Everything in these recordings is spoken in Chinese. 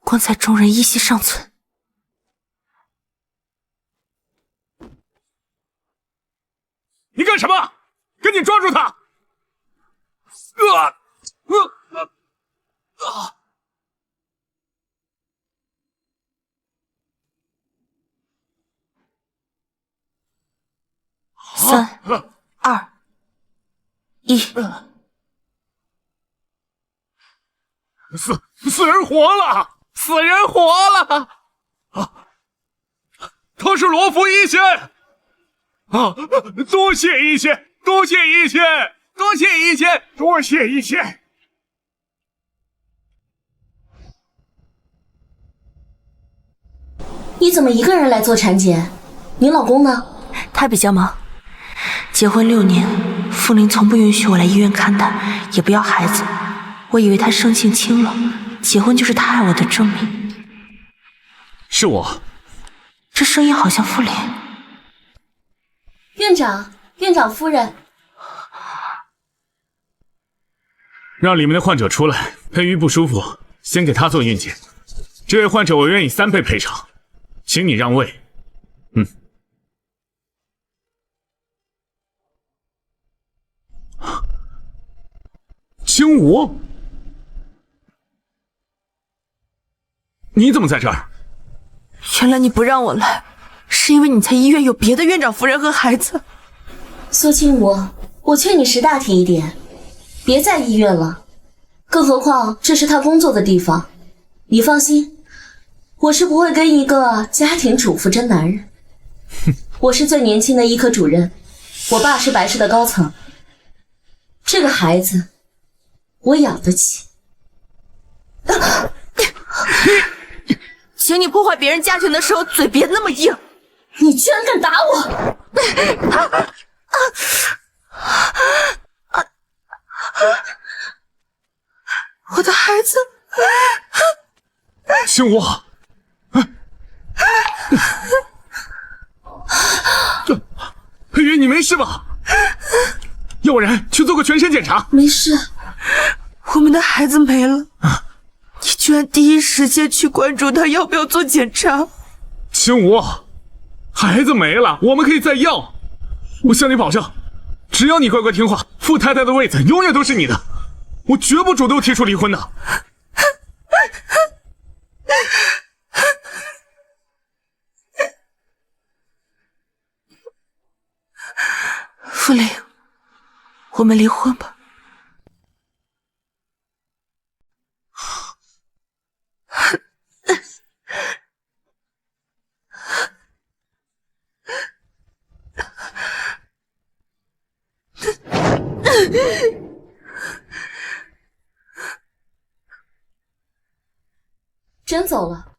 光在众人依稀尚存。你干什么？赶紧抓住他！3、2、1。死人活了！死人活了！啊，他是罗浮一仙！啊，多谢一仙，多谢一仙，多谢一仙，多谢一仙！你怎么一个人来做产检？你老公呢？他比较忙，结婚6年，傅林从不允许我来医院看他，也不要孩子。我以为他生性清冷，结婚就是他爱我的证明。是我。这声音好像傅林。院长夫人，让里面的患者出来，佩玉不舒服，先给他做孕检。这位患者我愿意3倍赔偿，请你让位。青武，你怎么在这儿？原来你不让我来，是因为你在医院有别的院长夫人和孩子。苏青武，我劝你识大体一点，别在医院了。更何况这是他工作的地方。你放心，我是不会跟一个家庭主妇争男人。我是最年轻的医科主任，我爸是白氏的高层。这个孩子，我养得起。请你破坏别人家庭的时候嘴别那么硬。你居然敢打我！我的孩子，青武，佩玉，你没事吧？要不然去做个全身检查。没事。我们的孩子没了，你居然第一时间去关注他要不要做检查。青武，孩子没了，我们可以再要。我向你保证，只要你乖乖听话，傅太太的位子永远都是你的。我绝不主动提出离婚的。傅林，我们离婚吧。真走了，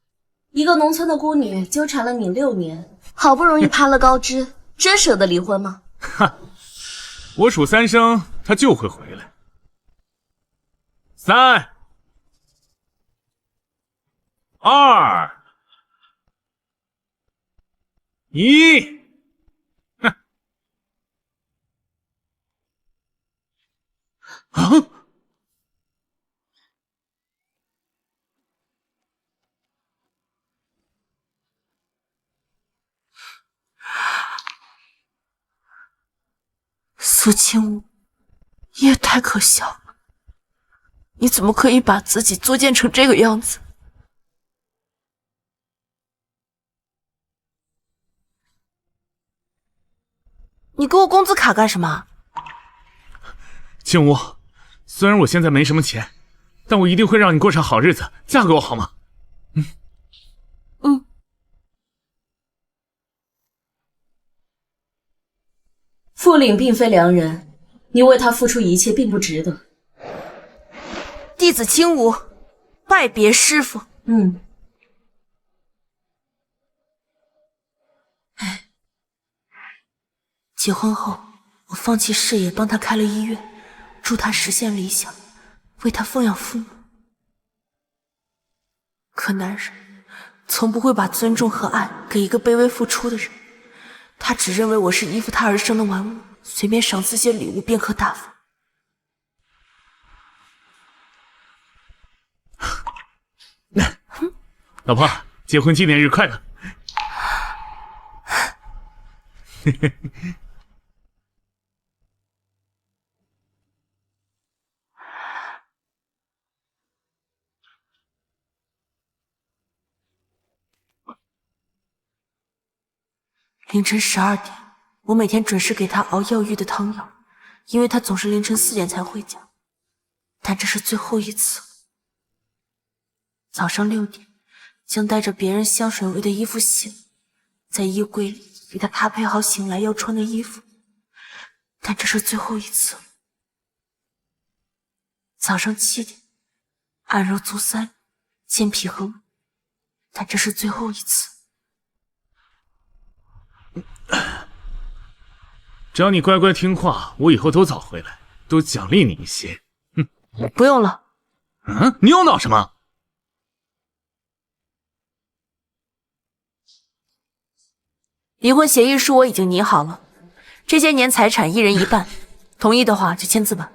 一个农村的孤女纠缠了你6年，好不容易攀了高枝，真舍得离婚吗？哈，我数3声，他就会回来。3、2、1，哼！啊！苏清武，你也太可笑了！你怎么可以把自己作践成这个样子？你给我工资卡干什么？青武，虽然我现在没什么钱，但我一定会让你过上好日子，嫁给我好吗？傅岭并非良人，你为他付出一切并不值得。弟子青武，拜别师傅。结婚后，我放弃事业，帮他开了医院，助他实现理想，为他奉养父母。可男人从不会把尊重和爱给一个卑微付出的人，他只认为我是依附他而生的玩物，随便赏赐些礼物便可大方。老婆，结婚纪念日快乐！凌晨12点，我每天准时给他熬药浴的汤药，因为他总是凌晨4点才回家。但这是最后一次。早上6点，将带着别人香水味的衣服洗了，在衣柜里给他搭配好醒来要穿的衣服。但这是最后一次。早上7点，按揉足3，健脾和胃。但这是最后一次。只要你乖乖听话，我以后都早回来，多奖励你一些。不用了。你又闹什么？离婚协议书我已经拟好了，这些年财产1人1半，同意的话就签字吧。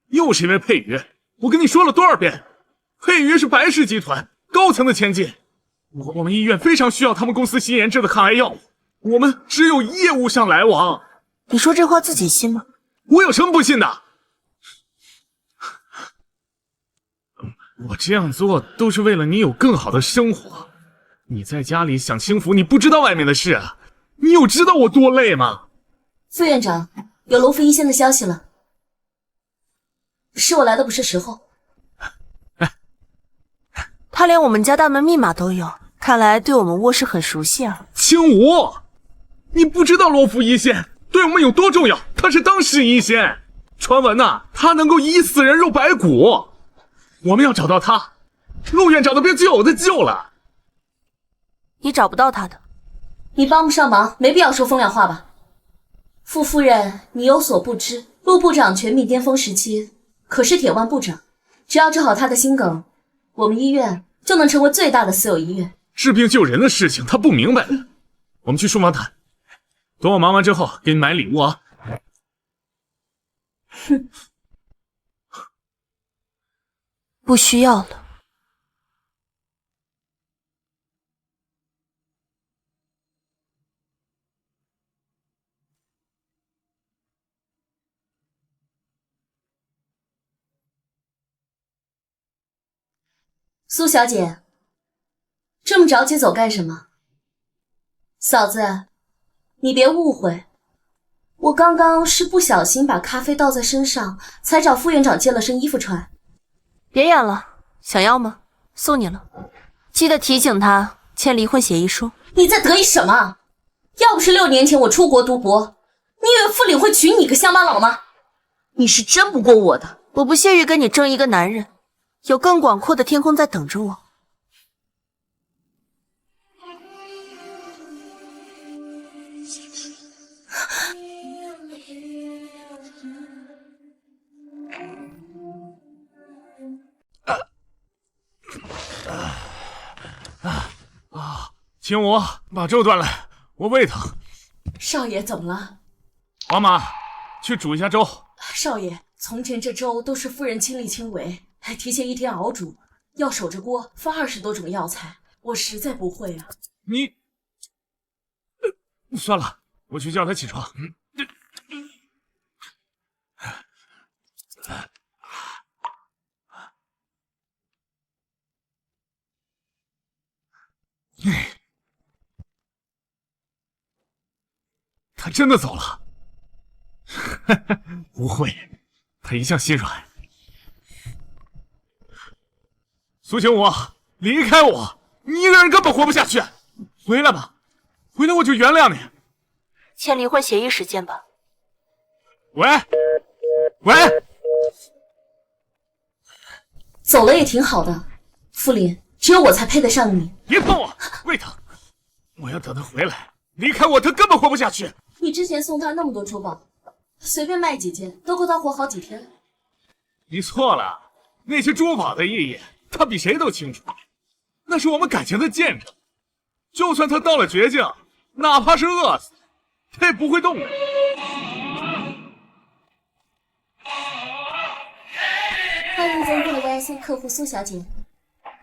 又是因为佩瑜，我跟你说了多少遍，佩瑜是白氏集团高层的千金，我们医院非常需要他们公司新研制的抗癌药物，我们只有业务上来往。你说这话自己信吗？我有什么不信的？我这样做都是为了你有更好的生活。你在家里享清福，你不知道外面的事啊！你有知道我多累吗？副院长，有罗福一仙的消息了，是我来的不是时候。他连我们家大门密码都有，看来对我们卧室很熟悉啊。青武，你不知道罗福一仙对我们有多重要，他是当世一仙，传闻呐，他能够以死人肉白骨。我们要找到他，陆院长都别救我的救了。你找不到他的，你帮不上忙，没必要说风凉话吧。傅夫人，你有所不知，陆部长权力巅峰时期可是铁腕部长，只要治好他的心梗，我们医院就能成为最大的私有医院。治病救人的事情他不明白的，我们去书房谈。等我忙完之后给你买礼物啊。哼，不需要了。苏小姐，这么着急走干什么？嫂子，你别误会，我刚刚是不小心把咖啡倒在身上，才找副院长借了身衣服穿。别演了，想要吗？送你了，记得提醒他签离婚协议书。你在得意什么？要不是6年前我出国读博，你以为傅领会娶你个乡巴佬吗？你是争不过我的。我不屑于跟你争一个男人，有更广阔的天空在等着我。青武，把粥端来，我胃疼。少爷怎么了？王妈，去煮一下粥。少爷，从前这粥都是夫人亲力亲为，还提前1天熬煮，要守着锅放20多种药材，我实在不会啊。你，算了，我去叫他起床。他真的走了？不会，他一向心软。苏醒武，离开我！你一个人根本活不下去。回来吧，回来我就原谅你。签离婚协议时间吧。喂，喂，走了也挺好的，傅林，只有我才配得上你。别碰我，胃疼。我要等他回来，离开我他根本活不下去。你之前送他那么多珠宝，随便卖几件都够他活好几天。你错了，那些珠宝的意义，他比谁都清楚。那是我们感情的见证。就算他到了绝境，哪怕是饿死，他也不会动的。欢迎总体的关，VIP 客户苏小姐。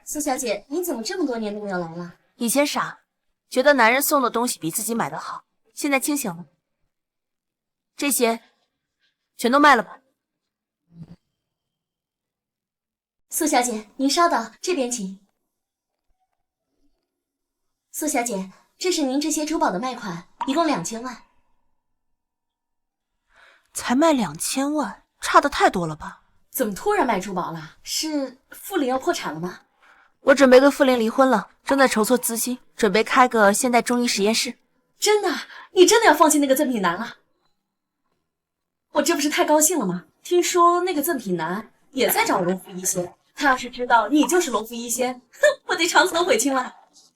苏小姐，你怎么这么多年都没有来了？以前傻，觉得男人送的东西比自己买的好，现在清醒了，这些全都卖了吧。苏小姐，您稍等，这边请。苏小姐，这是您这些珠宝的卖款，一共2000万。才卖2000万，差的太多了吧？怎么突然卖珠宝了？是傅林要破产了吗？我准备跟傅林离婚了，正在筹措资金，准备开个现代中医实验室。真的？你真的要放弃那个赠品男了？我这不是太高兴了吗？听说那个赠品男也在找龙福一仙，他要是知道你就是龙福一仙，哼，我得长死悔青了。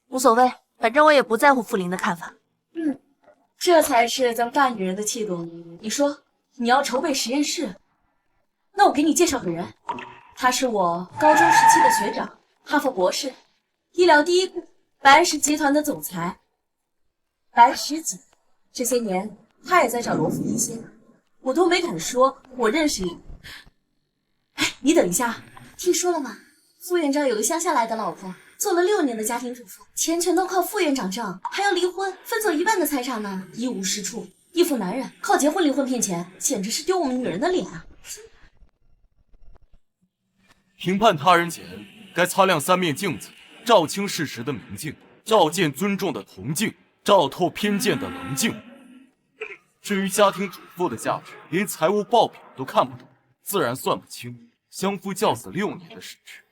无所谓，反正我也不在乎傅林的看法。这才是咱们大女人的气度。你说你要筹备实验室，那我给你介绍个人，他是我高中时期的学长，哈佛博士，医疗第一股，白石集团的总裁白石锦。这些年他也在找罗福一仙，我都没敢说我认识你。哎，你等一下，听说了吗？副院长有个乡下来的老婆，做了6年的家庭主妇，钱全都靠副院长挣，还要离婚，分走1半的财产呢，一无是处。依附男人，靠结婚离婚骗钱，简直是丢我们女人的脸啊！评判他人前，该擦亮3面镜子，照清事实的明镜，照见尊重的铜镜，照透偏见的棱镜。至于家庭主妇的价值，连财务报表都看不懂，自然算不清相夫教子6年的事实。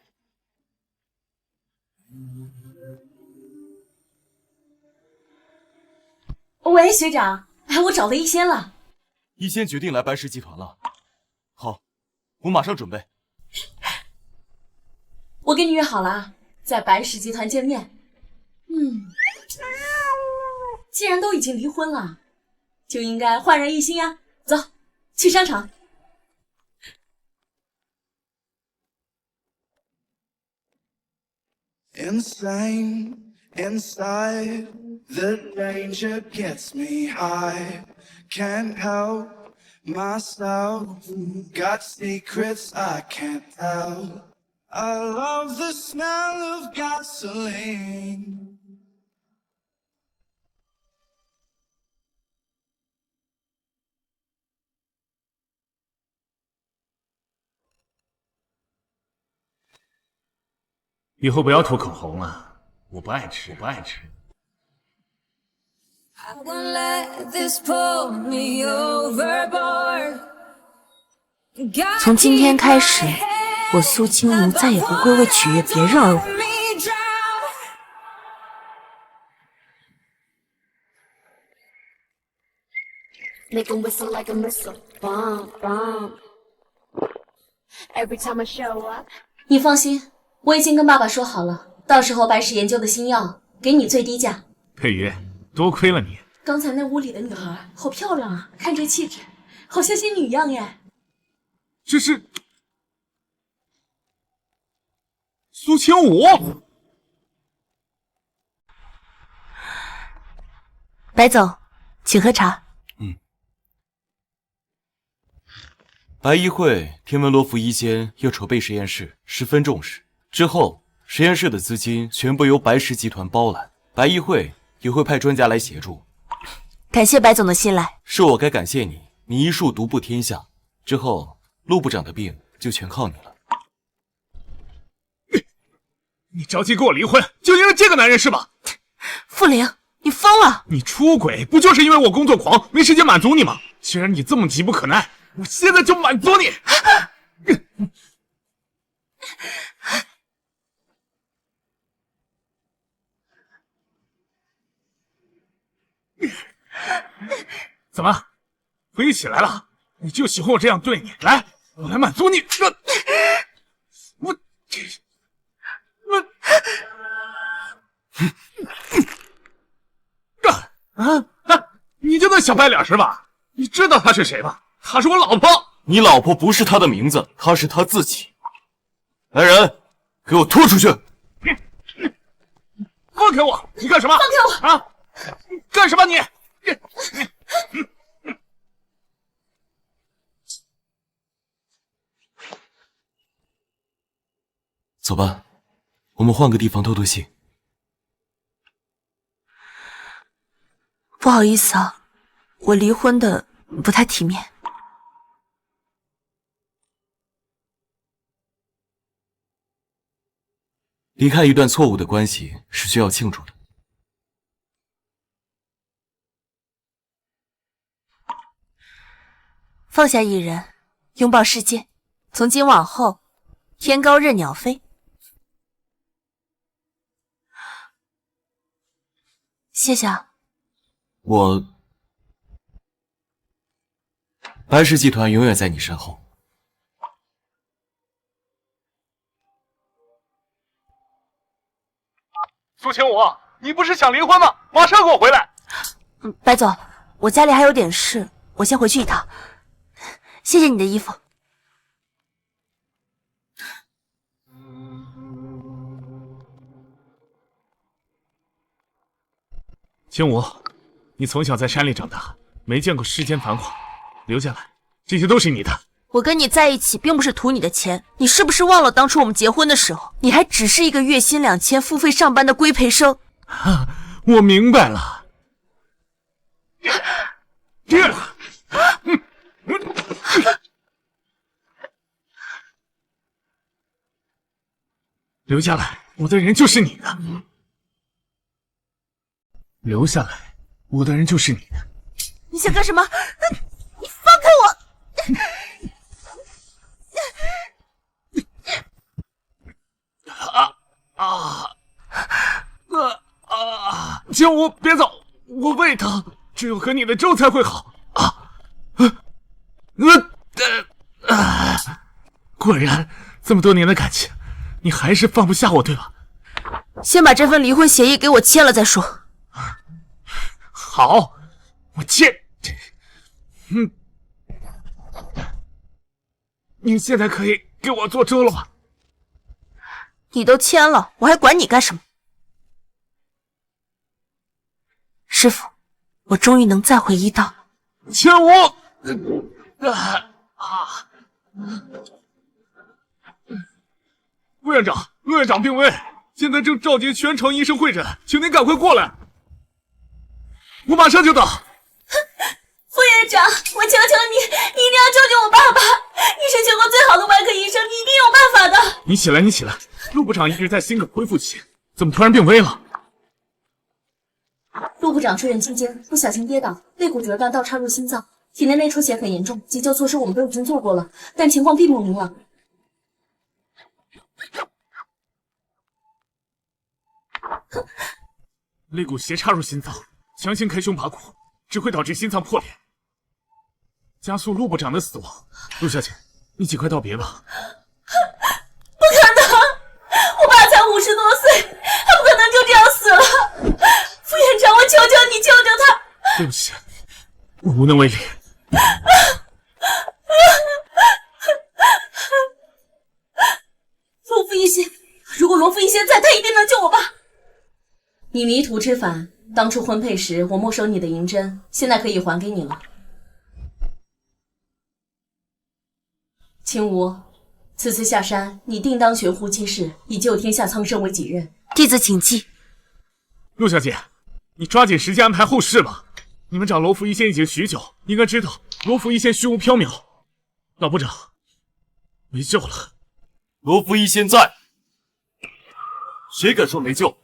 喂，学长，我找到一仙了。一仙决定来白石集团了。好，我马上准备。我跟你约好了，在白石集团见面。既然都已经离婚了，就应该焕然一新呀。走，去商场。Insane inside, the danger gets me high. Can't help myself, got secrets I can't tell. I love the smell of gasoline. “以后不要涂口红了，我不爱吃。” I won't let this pull me overboard. 从今天开始，我苏清无再也不会为取悦别人而活。Make 'em whistle like a missile, bomb, bomb. Every time I show up. 你放心，我已经跟爸爸说好了，到时候白石研究的新药给你最低价。佩瑜，多亏了你。刚才那屋里的女孩好漂亮啊，看这气质，好像仙女一样耶。这是苏清武。白总，请喝茶。白议会听闻罗福一仙要筹备实验室，十分重视。之后，实验室的资金全部由白石集团包揽，白议会也会派专家来协助。感谢白总的信赖。是我该感谢你，你医术独步天下。之后，陆部长的病就全靠你了。你着急跟我离婚，就因为这个男人是吧？傅玲，你疯了！你出轨不就是因为我工作狂，没时间满足你吗？既然你这么急不可耐，我现在就满足你。怎么，飞起来了？你就喜欢我这样对你？来，我来满足你。你就那小白脸是吧？你知道她是谁吧？她是我老婆。你老婆不是她的名字，她是她自己。来人，给我拖出去！放开我！你干什么？放开我！啊！干什么你？走吧，我们换个地方透透气。不好意思啊，我离婚的不太体面。离开一段错误的关系是需要庆祝的。放下一人，拥抱世界。从今往后，天高任鸟飞。谢谢啊。白氏集团永远在你身后。苏清武，你不是想离婚吗？马上给我回来！白总，我家里还有点事，我先回去一趟。谢谢你的衣服。清武，你从小在山里长大，没见过世间繁华，留下来，这些都是你的。我跟你在一起并不是图你的钱，你是不是忘了当初我们结婚的时候，你还只是一个月薪2000付费上班的规培生？我明白了。留下来，我的人就是你的。留下来，我的人就是你的。你想干什么？你放开我！清武，别走，我胃疼，只有喝你的粥才会好。果然，这么多年的感情，你还是放不下我，对吧？先把这份离婚协议给我签了再说。好，我签。你现在可以给我做粥了吧？你都签了，我还管你干什么？师傅，我终于能再回医道。清武，副院长，陆院长病危，现在正召集全城医生会诊，请您赶快过来。我马上就到。副院长，我求求你，你一定要救救我爸爸！你是全国最好的外科医生，你一定有办法的。你起来，你起来。陆部长一直在心梗恢复期，怎么突然病危了？陆部长出院期间不小心跌倒，肋骨折断倒插入心脏，体内内出血很严重，急救措施我们都已经做过了，但情况并不明朗。肋骨斜插入心脏，强行开胸拔骨，只会导致心脏破裂，加速陆部长的死亡。陆小姐，你尽快道别吧。不可能，我爸才50多岁，他不可能就这样死了。副院长，我求求你救救他！对不起，我无能为力。罗福一仙，如果罗福一仙在，他一定能救我爸。你迷途知返，当初婚配时我没收你的银针，现在可以还给你了。青梧，此次下山，你定当悬壶济世，以救天下苍生为己任。弟子谨记。陆小姐，你抓紧时间安排后事吧。你们找罗福一仙已经许久，应该知道罗福一仙虚无缥缈。老部长，没救了。罗福一仙在，谁敢说没救？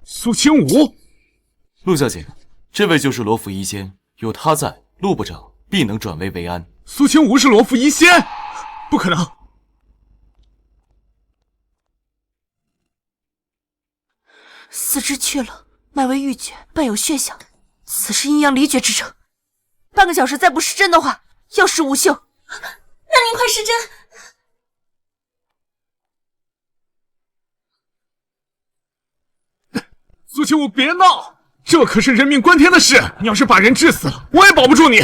苏清武，陆小姐，这位就是罗福一仙，有他在，陆部长必能转危为安。苏清武是罗福一仙？不可能！四肢去了，脉为郁结，伴有血响，此是阴阳离绝之症。半个小时再不施针的话，药石无效。那您快施针！苏清武，别闹！这可是人命关天的事，你要是把人治死了，我也保不住你。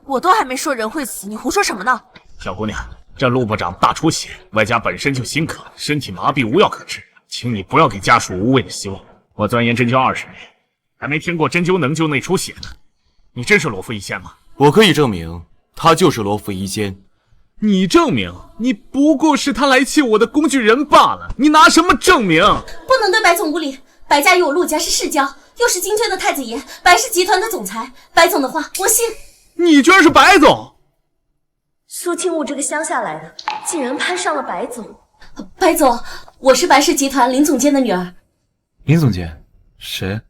我都还没说人会死，你胡说什么呢？小姑娘，这陆部长大出血，外加本身就心渴，身体麻痹，无药可治，请你不要给家属无谓的希望。我钻研针灸20年，还没听过针灸能救内出血的。你真是罗福一仙吗？我可以证明，他就是罗福一仙。你证明你不过是他来气我的工具人罢了，你拿什么证明？不能对白总无礼。白家与我陆家是世交，又是金圈的太子爷，白氏集团的总裁。白总的话我信。你居然是白总！苏清雾这个乡下来的，竟然攀上了白总。白总，我是白氏集团林总监的女儿。林总监？谁？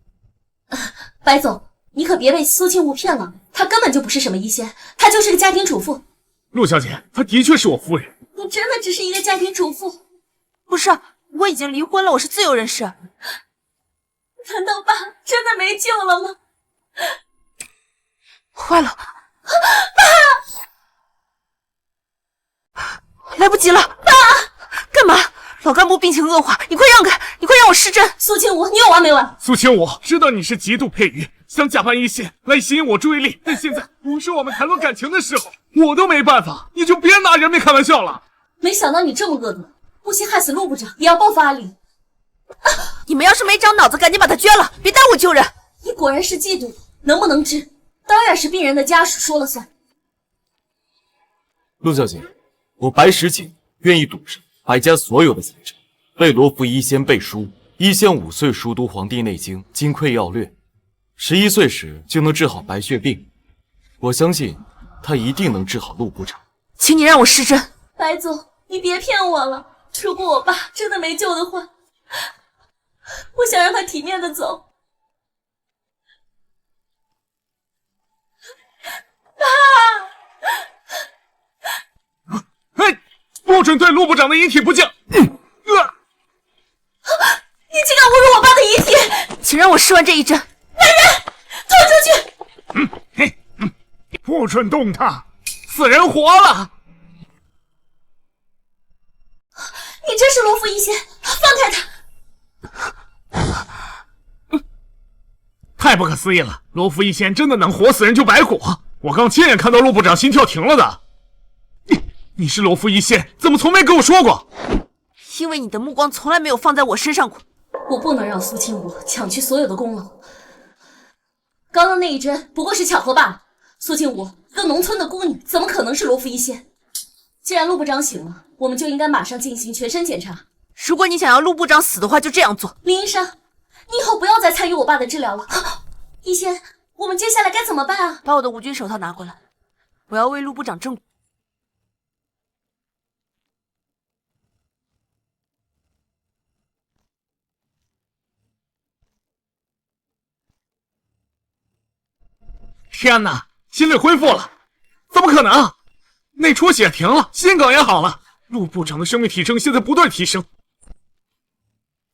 白总，你可别被苏清雾骗了，她根本就不是什么医仙，她就是个家庭主妇。陆小姐，她的确是我夫人。你真的只是一个家庭主妇？不是，我已经离婚了，我是自由人士。难道爸真的没救了吗？坏了，来不及了！爸，干嘛？老干部病情恶化，你快让开，你快让我施针！苏清武，你有完没完？苏清武，知道你是极度配鱼，想假扮一线来吸引我注意力，但现在不是我们谈论感情的时候，我都没办法，你就别拿人命开玩笑了。没想到你这么恶毒，不惜害死陆部长也要报复阿离。你们要是没长脑子，赶紧把他捐了，别耽误救人。你果然是嫉妒，能不能治，当然是病人的家属说了算。陆小姐，我白石锦愿意赌上白家所有的财产，为罗浮一仙背书。一仙5岁熟读《黄帝内经》，金匮要略，11岁时就能治好白血病。我相信他一定能治好陆部长。请你让我施针。白总，你别骗我了，如果我爸真的没救的话，我想让他体面的走。爸！不准对陆部长的遗体不敬！你竟敢侮辱我爸的遗体！请让我施完这一针。来人，拖出去！不准动他，死人活了！你真是罗浮一仙，放开他！太不可思议了，罗浮一仙真的能活死人就白活？我刚亲眼看到陆部长心跳停了的。你是罗浮一仙，怎么从没跟我说过？因为你的目光从来没有放在我身上过。我不能让苏清武抢去所有的功劳。刚刚那一针不过是巧合罢了。苏清武，一个农村的姑娘，怎么可能是罗浮一仙？既然陆部长醒了，我们就应该马上进行全身检查。如果你想要陆部长死的话，就这样做。林医生，你以后不要再参与我爸的治疗了。一仙，我们接下来该怎么办啊？把我的无菌手套拿过来，我要为陆部长证。天哪，心率恢复了！怎么可能？内出血停了，心梗也好了。陆部长的生命体征现在不断提升。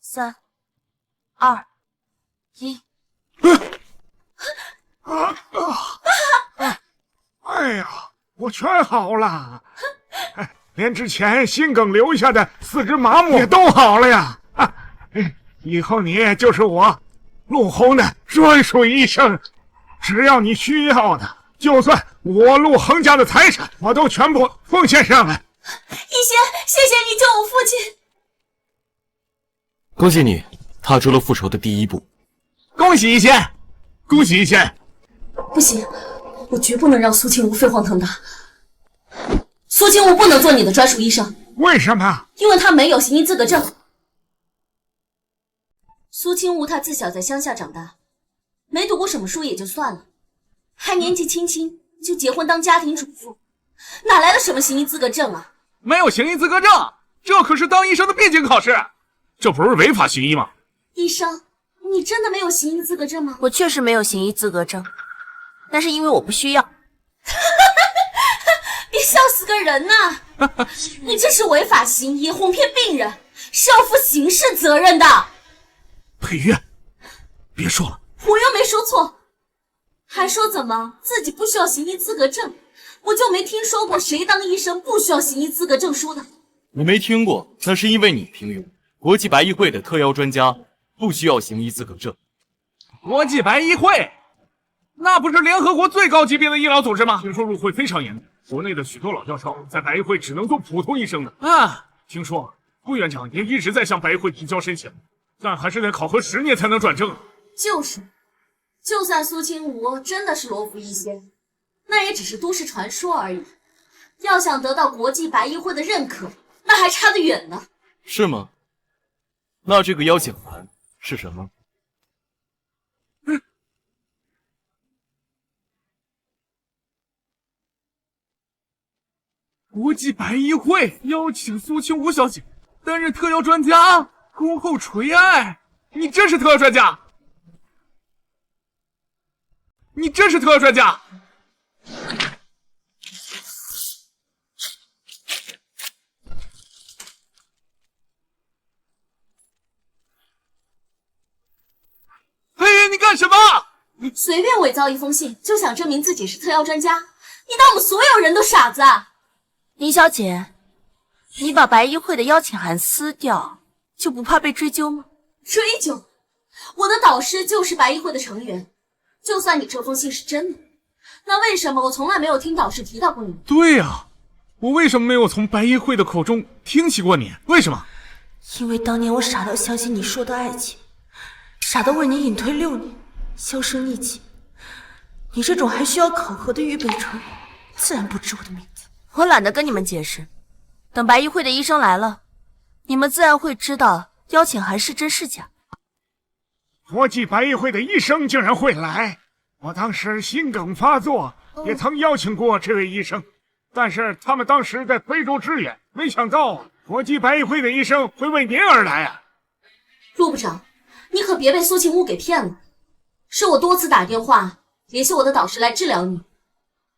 3、2、1。哎呀，我全好了，连之前心梗留下的四肢麻木也都好了呀！以后你就是我陆红的专属医生，只要你需要的，就算我陆恒家的财产，我都全部奉献上来。一仙，谢谢你救我父亲。恭喜你踏出了复仇的第一步。恭喜一仙，恭喜一仙！不行，我绝不能让苏清武飞黄腾达。苏清武不能做你的专属医生。为什么？因为他没有行医资格证。苏清武他自小在乡下长大，没读过什么书也就算了，还年纪轻轻就结婚当家庭主妇，哪来的什么行医资格证啊？没有行医资格证，这可是当医生的必经考试，这不是违法行医吗？医生，你真的没有行医资格证吗？我确实没有行医资格证，但是因为我不需要。别笑死个人呐！你这是违法行医，哄骗病人，是要负刑事责任的。佩玉，别说了，我又没说错，还说怎么自己不需要行医资格证，我就没听说过谁当医生不需要行医资格证书的。我没听过，那是因为你平庸。国际白医会的特邀专家不需要行医资格证。国际白医会，那不是联合国最高级别的医疗组织吗？听说入会非常严格，国内的许多老教授在白医会只能做普通医生的。听说副院长也一直在向白医会提交申请，但还是得考核10年才能转正。就是，就算苏清武真的是罗浮一仙，那也只是都市传说而已。要想得到国际白议会的认可，那还差得远呢。是吗？那这个邀请函是什么？国际白议会邀请苏清武小姐担任特邀专家，恭候垂爱。你真是特邀专家？你真是特邀专家？哎，你干什么？随便伪造一封信就想证明自己是特邀专家，你当我们所有人都傻子啊？林小姐，你把白议会的邀请函撕掉，就不怕被追究吗？追究？我的导师就是白议会的成员，就算你这封信是真的，那为什么我从来没有听导师提到过你？对呀，我为什么没有从白议会的口中听起过你？为什么？因为当年我傻到相信你说的爱情，傻到为你隐退6年，销声匿迹。你这种还需要考核的预备生，自然不知我的名字。我懒得跟你们解释，等白议会的医生来了，你们自然会知道邀请函是真是假。国际白议会的医生竟然会来，我当时心梗发作，也曾邀请过这位医生，但是他们当时在非洲支援，没想到国际白议会的医生会为您而来啊！陆部长，你可别被苏晴雾给骗了，是我多次打电话联系我的导师来治疗你，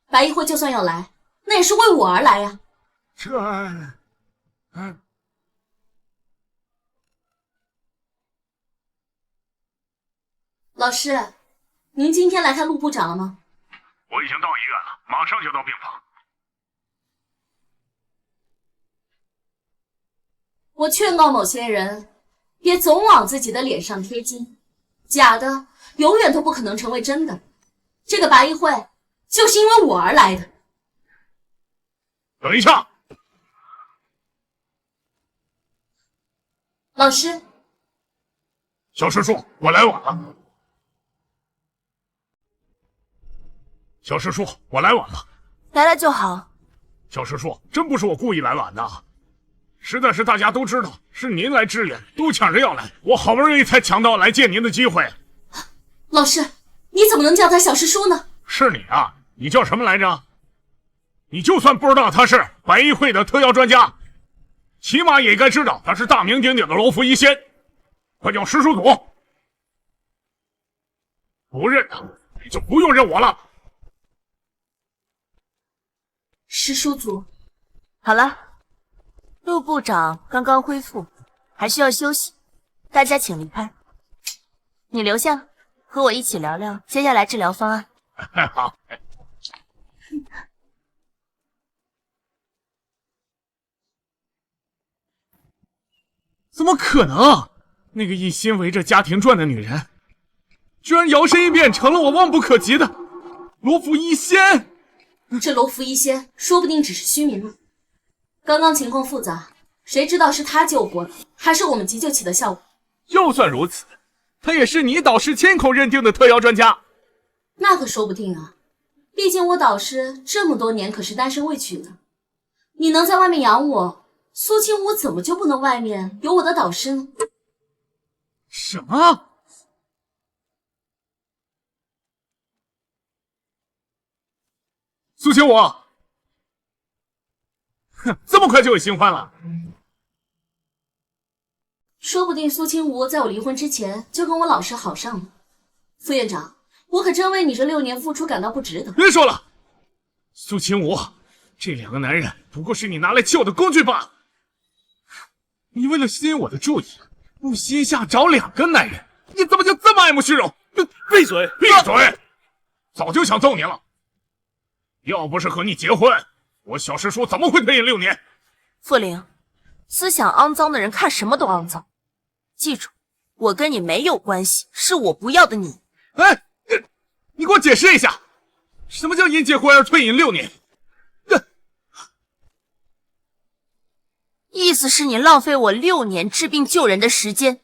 白议会就算要来，那也是为我而来呀。老师，您今天来看陆部长了吗？我已经到医院了，马上就到病房。我劝告某些人，别总往自己的脸上贴金，假的永远都不可能成为真的。这个白议会就是因为我而来的。等一下，老师，小师叔，我来晚了。小师叔，我来晚了。来了就好。小师叔，真不是我故意来晚的，实在是大家都知道是您来支援，都抢着要来，我好不容易才抢到来见您的机会。老师，你怎么能叫他小师叔呢？是你啊，你叫什么来着？你就算不知道他是白议会的特邀专家，起码也该知道他是大名鼎鼎的罗浮一仙，快叫师叔祖。不认他，你就不用认我了。师叔祖，好了，陆部长刚刚恢复，还需要休息，大家请离开。你留下，和我一起聊聊接下来治疗方案。好。怎么可能？那个一心围着家庭转的女人，居然摇身一变成了我望不可及的罗浮一仙。这罗浮一仙说不定只是虚名呢。刚刚情况复杂，谁知道是他救活的，还是我们急救起的效果？就算如此，他也是你导师亲口认定的特邀专家。那可说不定啊，毕竟我导师这么多年可是单身未娶的。你能在外面养我，苏清武怎么就不能外面有我的导师呢？什么？苏清武，哼，这么快就有新欢了？说不定苏清武在我离婚之前就跟我老师好上了。副院长，我可真为你这6年付出感到不值得。别说了，苏清武，这2个男人不过是你拿来救的工具罢了。你为了吸引我的注意，不惜下找2个男人，你怎么就这么爱慕虚荣？闭嘴！闭嘴！早就想揍你了。要不是和你结婚，我小师叔怎么会退隐6年？傅灵，思想肮脏的人看什么都肮脏。记住，我跟你没有关系，是我不要的你。哎，你给我解释一下，什么叫因结婚而退隐6年？意思是你浪费我6年治病救人的时间。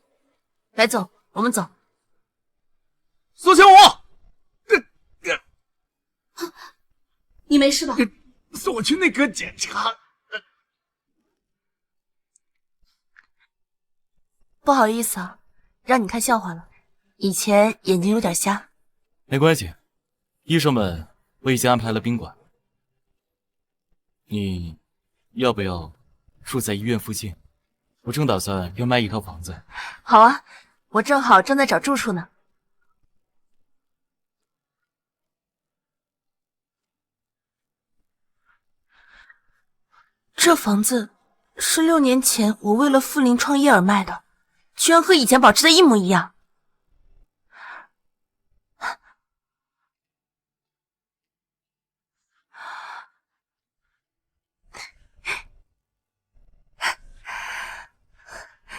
来，走，我们走。苏清武，你没事吧？送我去内科检查。不好意思啊，让你看笑话了。以前眼睛有点瞎。没关系，医生们我已经安排了宾馆。你要不要住在医院附近？我正打算要卖一套房子。好啊，我正好正在找住处呢。这房子是6年前我为了傅林创业而卖的，居然和以前保持的一模一样。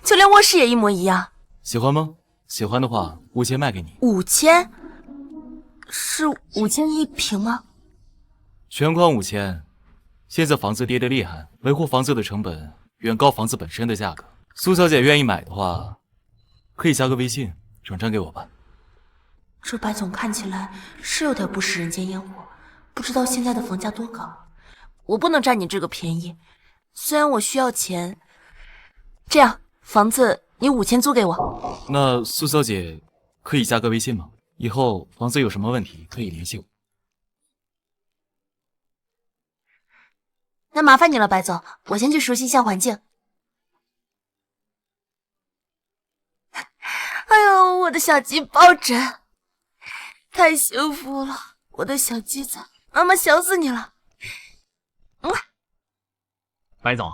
就连卧室也一模一样。喜欢吗？喜欢的话，5000卖给你。5000？是5000一平吗？全款5000。现在房子跌得厉害，维护房子的成本远高房子本身的价格。苏小姐愿意买的话，可以加个微信转账给我吧。这白总看起来是有点不食人间烟火，不知道现在的房价多高。我不能占你这个便宜，虽然我需要钱。这样，房子你5000租给我。那苏小姐可以加个微信吗？以后房子有什么问题可以联系我。那麻烦你了，白总，我先去熟悉一下环境。哎呦，我的小鸡抱枕，太幸福了，我的小鸡仔，妈妈想死你了。白总，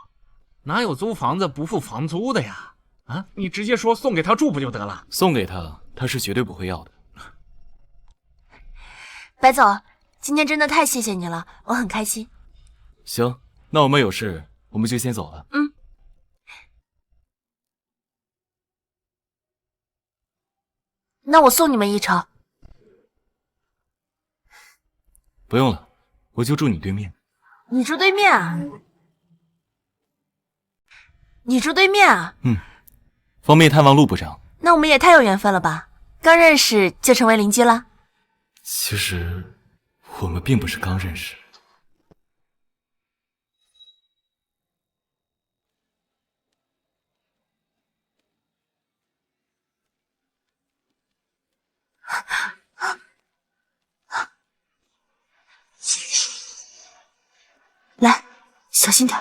哪有租房子不付房租的呀？啊，你直接说送给他住不就得了？送给他，他是绝对不会要的。白总，今天真的太谢谢你了，我很开心。行，那我们有事，我们就先走了。嗯。那我送你们一程。不用了，我就住你对面。你住对面啊？你住对面啊？嗯，方便探望陆部长。那我们也太有缘分了吧？刚认识就成为邻居了？其实我们并不是刚认识。来，小心点。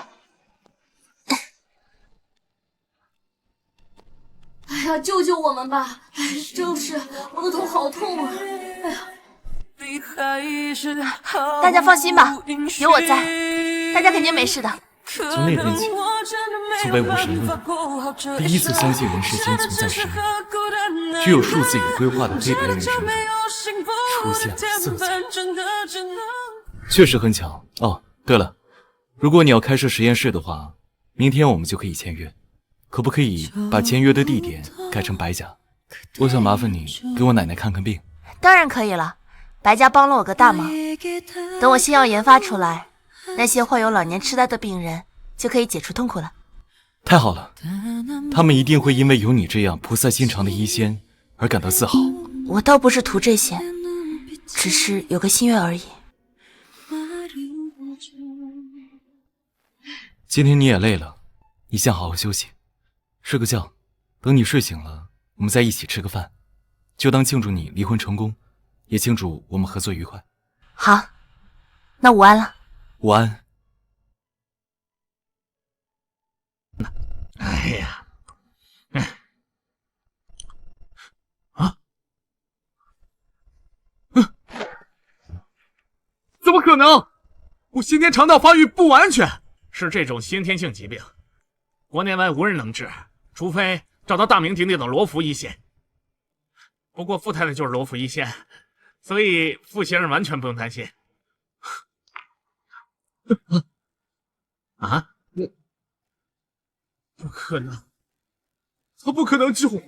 哎呀，救救我们吧！就是，我的头好痛啊！哎呀，大家放心吧，有我在，大家肯定没事的。从那天起，素被无神论，第一次相信人世间存在神，只有数字与规划的黑白人生中出现了色彩，确实很巧。哦，对了，如果你要开设实验室的话，明天我们就可以签约。可不可以把签约的地点改成白家？我想麻烦你给我奶奶看看病。当然可以了，白家帮了我个大忙。等我新药研发出来，那些患有老年痴呆的病人就可以解除痛苦了。太好了，他们一定会因为有你这样菩萨心肠的医仙而感到自豪。我倒不是图这些，只是有个心愿而已。今天你也累了，你先好好休息。睡个觉，等你睡醒了，我们再一起吃个饭，就当庆祝你离婚成功，也庆祝我们合作愉快。好，那午安了。午安。哎呀，怎么可能？我先天肠道发育不完全，是这种先天性疾病，国内外无人能治。除非找到大名鼎鼎的罗福医仙，不过傅太太就是罗福医仙，所以傅先生完全不用担心。啊？不可能，他不可能救我。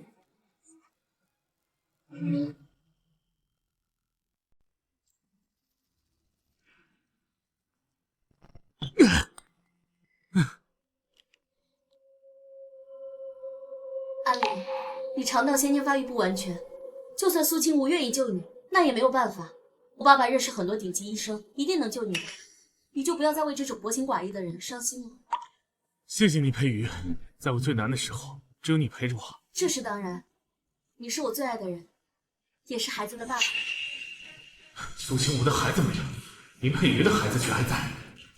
安陵，你肠道先天发育不完全，就算苏清无愿意救你，那也没有办法。我爸爸认识很多顶级医生，一定能救你的。你就不要再为这种薄情寡义的人伤心了。谢谢你，裴宇，在我最难的时候，只有你陪着我。这是当然，你是我最爱的人，也是孩子的爸爸。苏清武的孩子没了，林佩瑜的孩子却还在。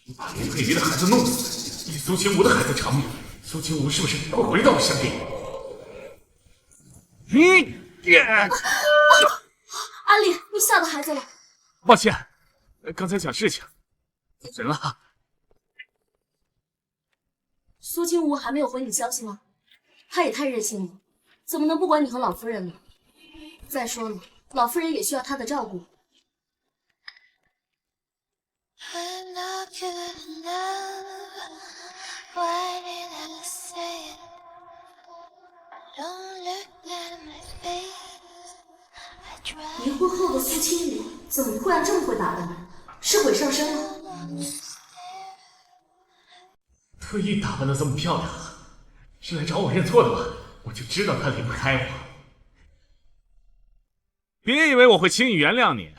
你把林佩瑜的孩子弄死，以苏清武的孩子偿命，苏清武是不是会回到我身边？阿丽，你吓到孩子了。抱歉，刚才想事情，走神了。苏清武还没有回你消息吗？他也太任性了，怎么能不管你和老夫人呢？再说了，老夫人也需要他的照顾。离婚后的苏清武怎么突然这么会打扮？是鬼上身了？特意打扮得这么漂亮，是来找我认错的吗？我就知道他离不开我。别以为我会轻易原谅你。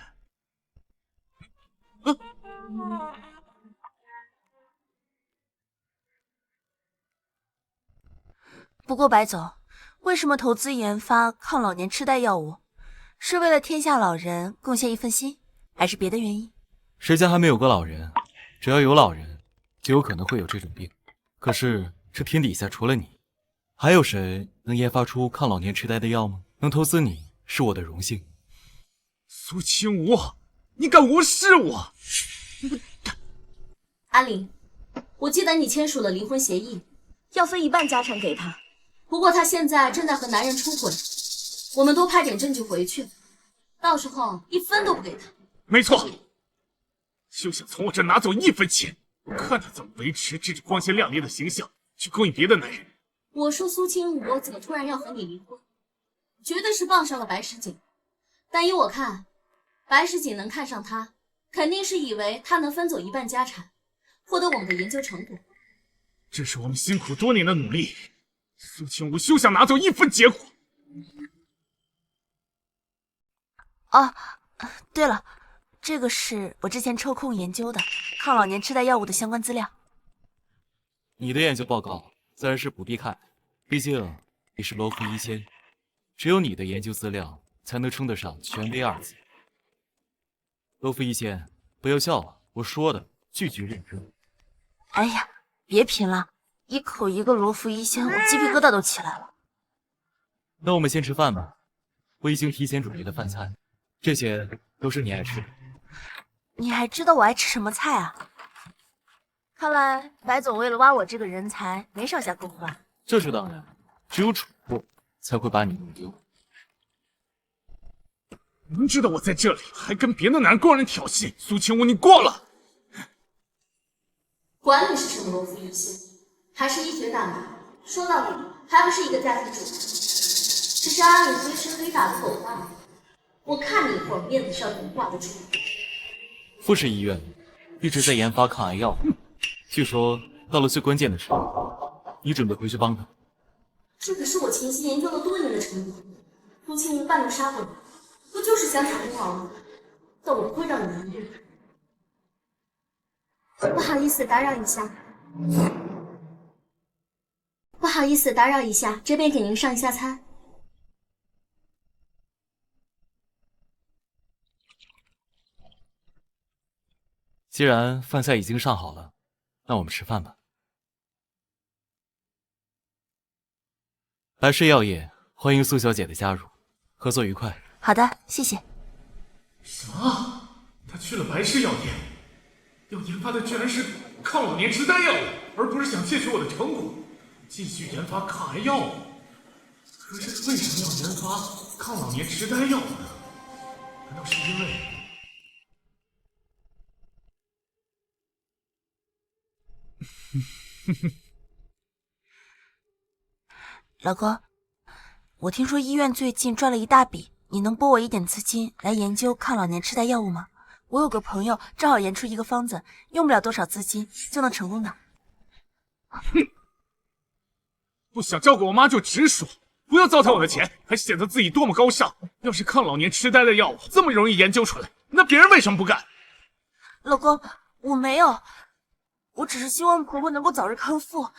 不过白总，为什么投资研发抗老年痴呆药物？是为了天下老人贡献一份心，还是别的原因？谁家还没有个老人？只要有老人，就有可能会有这种病。可是这天底下除了你，还有谁能研发出抗老年痴呆的药吗？能投资你是我的荣幸。苏清武，你敢无视我！阿玲，我记得你签署了离婚协议，要分1半家产给他。不过他现在正在和男人出轨，我们多派点证据回去，到时候1分都不给他。没错，就想从我这拿走1分钱，我看他怎么维持这种光鲜亮丽的形象，去勾引别的男人。我说苏清武怎么突然要和你离婚，绝对是傍上了白石锦。但依我看，白石锦能看上他，肯定是以为他能分走1半家产，获得我们的研究成果。这是我们辛苦多年的努力，苏清武休想拿走1分结果。哦，对了，这个是我之前抽空研究的抗老年痴呆药物的相关资料。你的研究报告自然是不必看，毕竟你是罗浮一仙，只有你的研究资料才能称得上权威2字。罗浮一仙，不要笑啊，我说的句句认真。哎呀，别贫了，一口一个罗浮一仙，我鸡皮疙瘩都起来了。那我们先吃饭吧，我已经提前准备了饭菜，这些都是你爱吃的。你还知道我爱吃什么菜啊？看来白总为了挖我这个人才，没少下功夫啊。这是当然，只有蠢货才会把你弄丢。明知道我在这里，还跟别的男人公然挑衅，苏清武，你过了！管你是什么罗浮一仙，还是医学大拿，说到底还不是一个家庭主妇。只是阿里随时可以打个狗骂。我看你一会儿面子上能挂得住。富士医院一直在研发抗癌药物，据说到了最关键的时候，你准备回去帮他。这可是我前期研究了多年的成果，苏清武半路杀过来，不就是想抢功劳吗？但我不会让你难过。不好意思，打扰一下。不好意思，打扰一下，这边给您上一下餐。既然饭菜已经上好了，那我们吃饭吧。白氏药业欢迎苏小姐的加入，合作愉快。好的，谢谢。什么？他去了白氏药业，要研发的居然是抗老年痴呆药物，而不是想窃取我的成果，继续研发抗癌药物。可是他为什么要研发抗老年痴呆药物呢？难道是因为……老公，我听说医院最近赚了一大笔，你能拨我一点资金来研究抗老年痴呆药物吗？我有个朋友正好研出一个方子，用不了多少资金就能成功的。不想照顾我妈就直说，不要糟蹋我的钱，还显得自己多么高尚。要是抗老年痴呆的药物这么容易研究出来，那别人为什么不干？老公，我没有，我只是希望婆婆能够早日康复。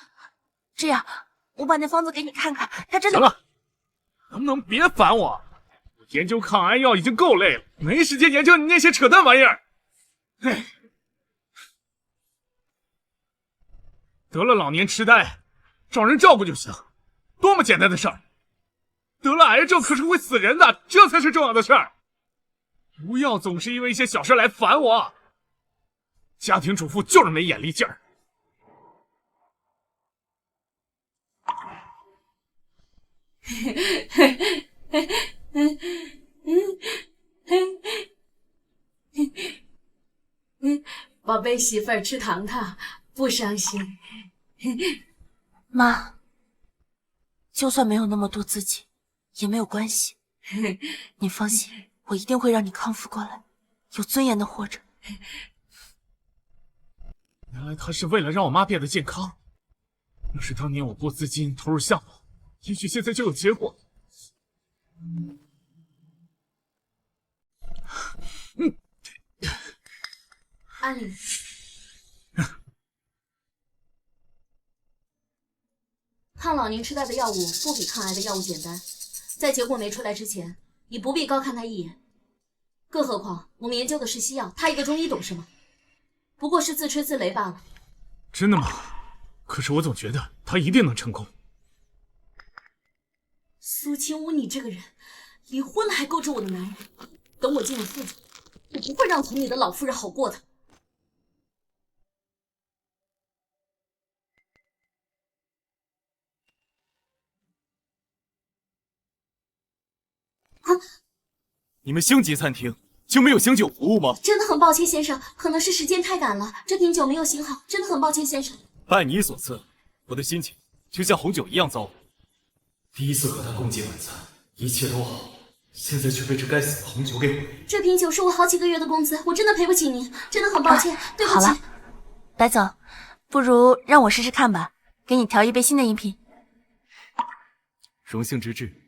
这样，我把那方子给你看看，它真的……行了，能不能别烦我？我研究抗癌药已经够累了，没时间研究你那些扯淡玩意儿。唉，得了老年痴呆，找人照顾就行，多么简单的事儿。得了癌症可是会死人的，这才是重要的事儿。不要总是因为一些小事来烦我。家庭主妇就是没眼力劲儿。宝贝媳妇儿吃糖糖，不伤心。妈，就算没有那么多自己，也没有关系。你放心，我一定会让你康复过来，有尊严的活着。原来他是为了让我妈变得健康。要是当年我拨资金投入项目，也许现在就有结果。安妮，抗老年痴呆的药物不比抗癌的药物简单，在结果没出来之前，你不必高看他一眼。更何况我们研究的是西药，他一个中医懂什么？不过是自吹自擂罢了。真的吗？可是我总觉得他一定能成功。苏清武，你这个人，离婚了还勾着我的男人。等我进了副总，我不会让从你的老夫人好过的。你们星级餐厅就没有醒酒服务吗？真的很抱歉，先生，可能是时间太赶了，这瓶酒没有醒好，真的很抱歉，先生。拜你所赐，我的心情就像红酒一样糟。第一次和他共进晚餐，一切都好，现在却被这该死的红酒给毁。这瓶酒是我好几个月的工资，我真的赔不起您，真的很抱歉，对不起。好了，白总，不如让我试试看吧，给你调一杯新的饮品。荣幸之至。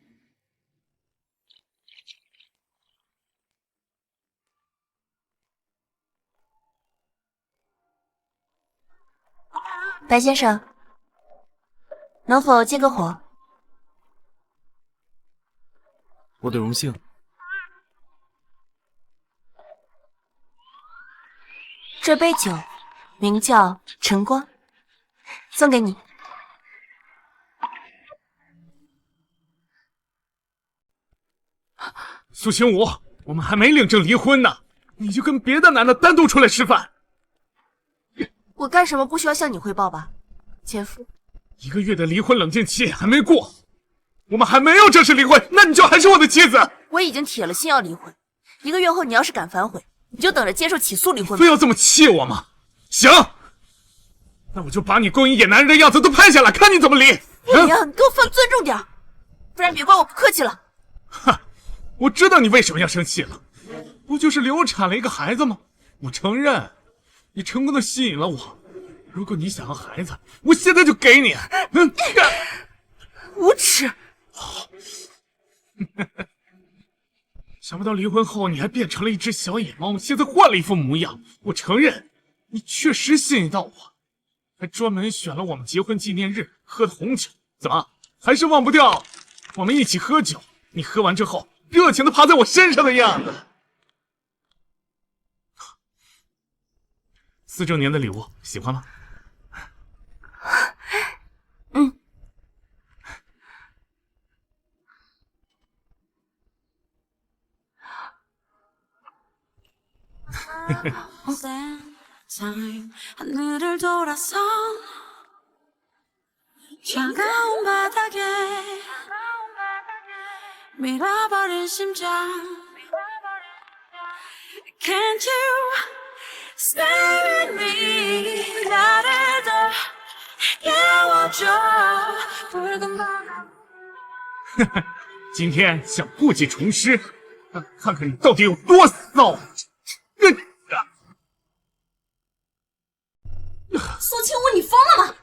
白先生，能否借个火？我的荣幸。这杯酒名叫晨光，送给你。苏清武，我们还没领证离婚呢，你就跟别的男的单独出来吃饭。我干什么不需要向你汇报吧，前夫。1个月的离婚冷静期还没过，我们还没有正式离婚，那你就还是我的妻子。我已经铁了心要离婚，1个月后你要是敢反悔，你就等着接受起诉离婚吧。非要这么气我吗？行，那我就把你勾引野男人的样子都拍下来，看你怎么离。不行，你给我放尊重点，不然别怪我不客气了。哈，我知道你为什么要生气了，不就是流产了一个孩子吗？我承认。你成功的吸引了我，如果你想要孩子，我现在就给你。无耻！想不到离婚后你还变成了一只小野猫，现在换了一副模样。我承认，你确实吸引到我，还专门选了我们结婚纪念日喝的红酒。怎么，还是忘不掉我们一起喝酒？你喝完之后热情的趴在我身上的样子。4周年的礼物喜欢吗？嗯。Stay with me， 나를 더 깨워줘 붉은 밤。今天想故技重施，看看你到底有多骚！苏清武，你疯了吗？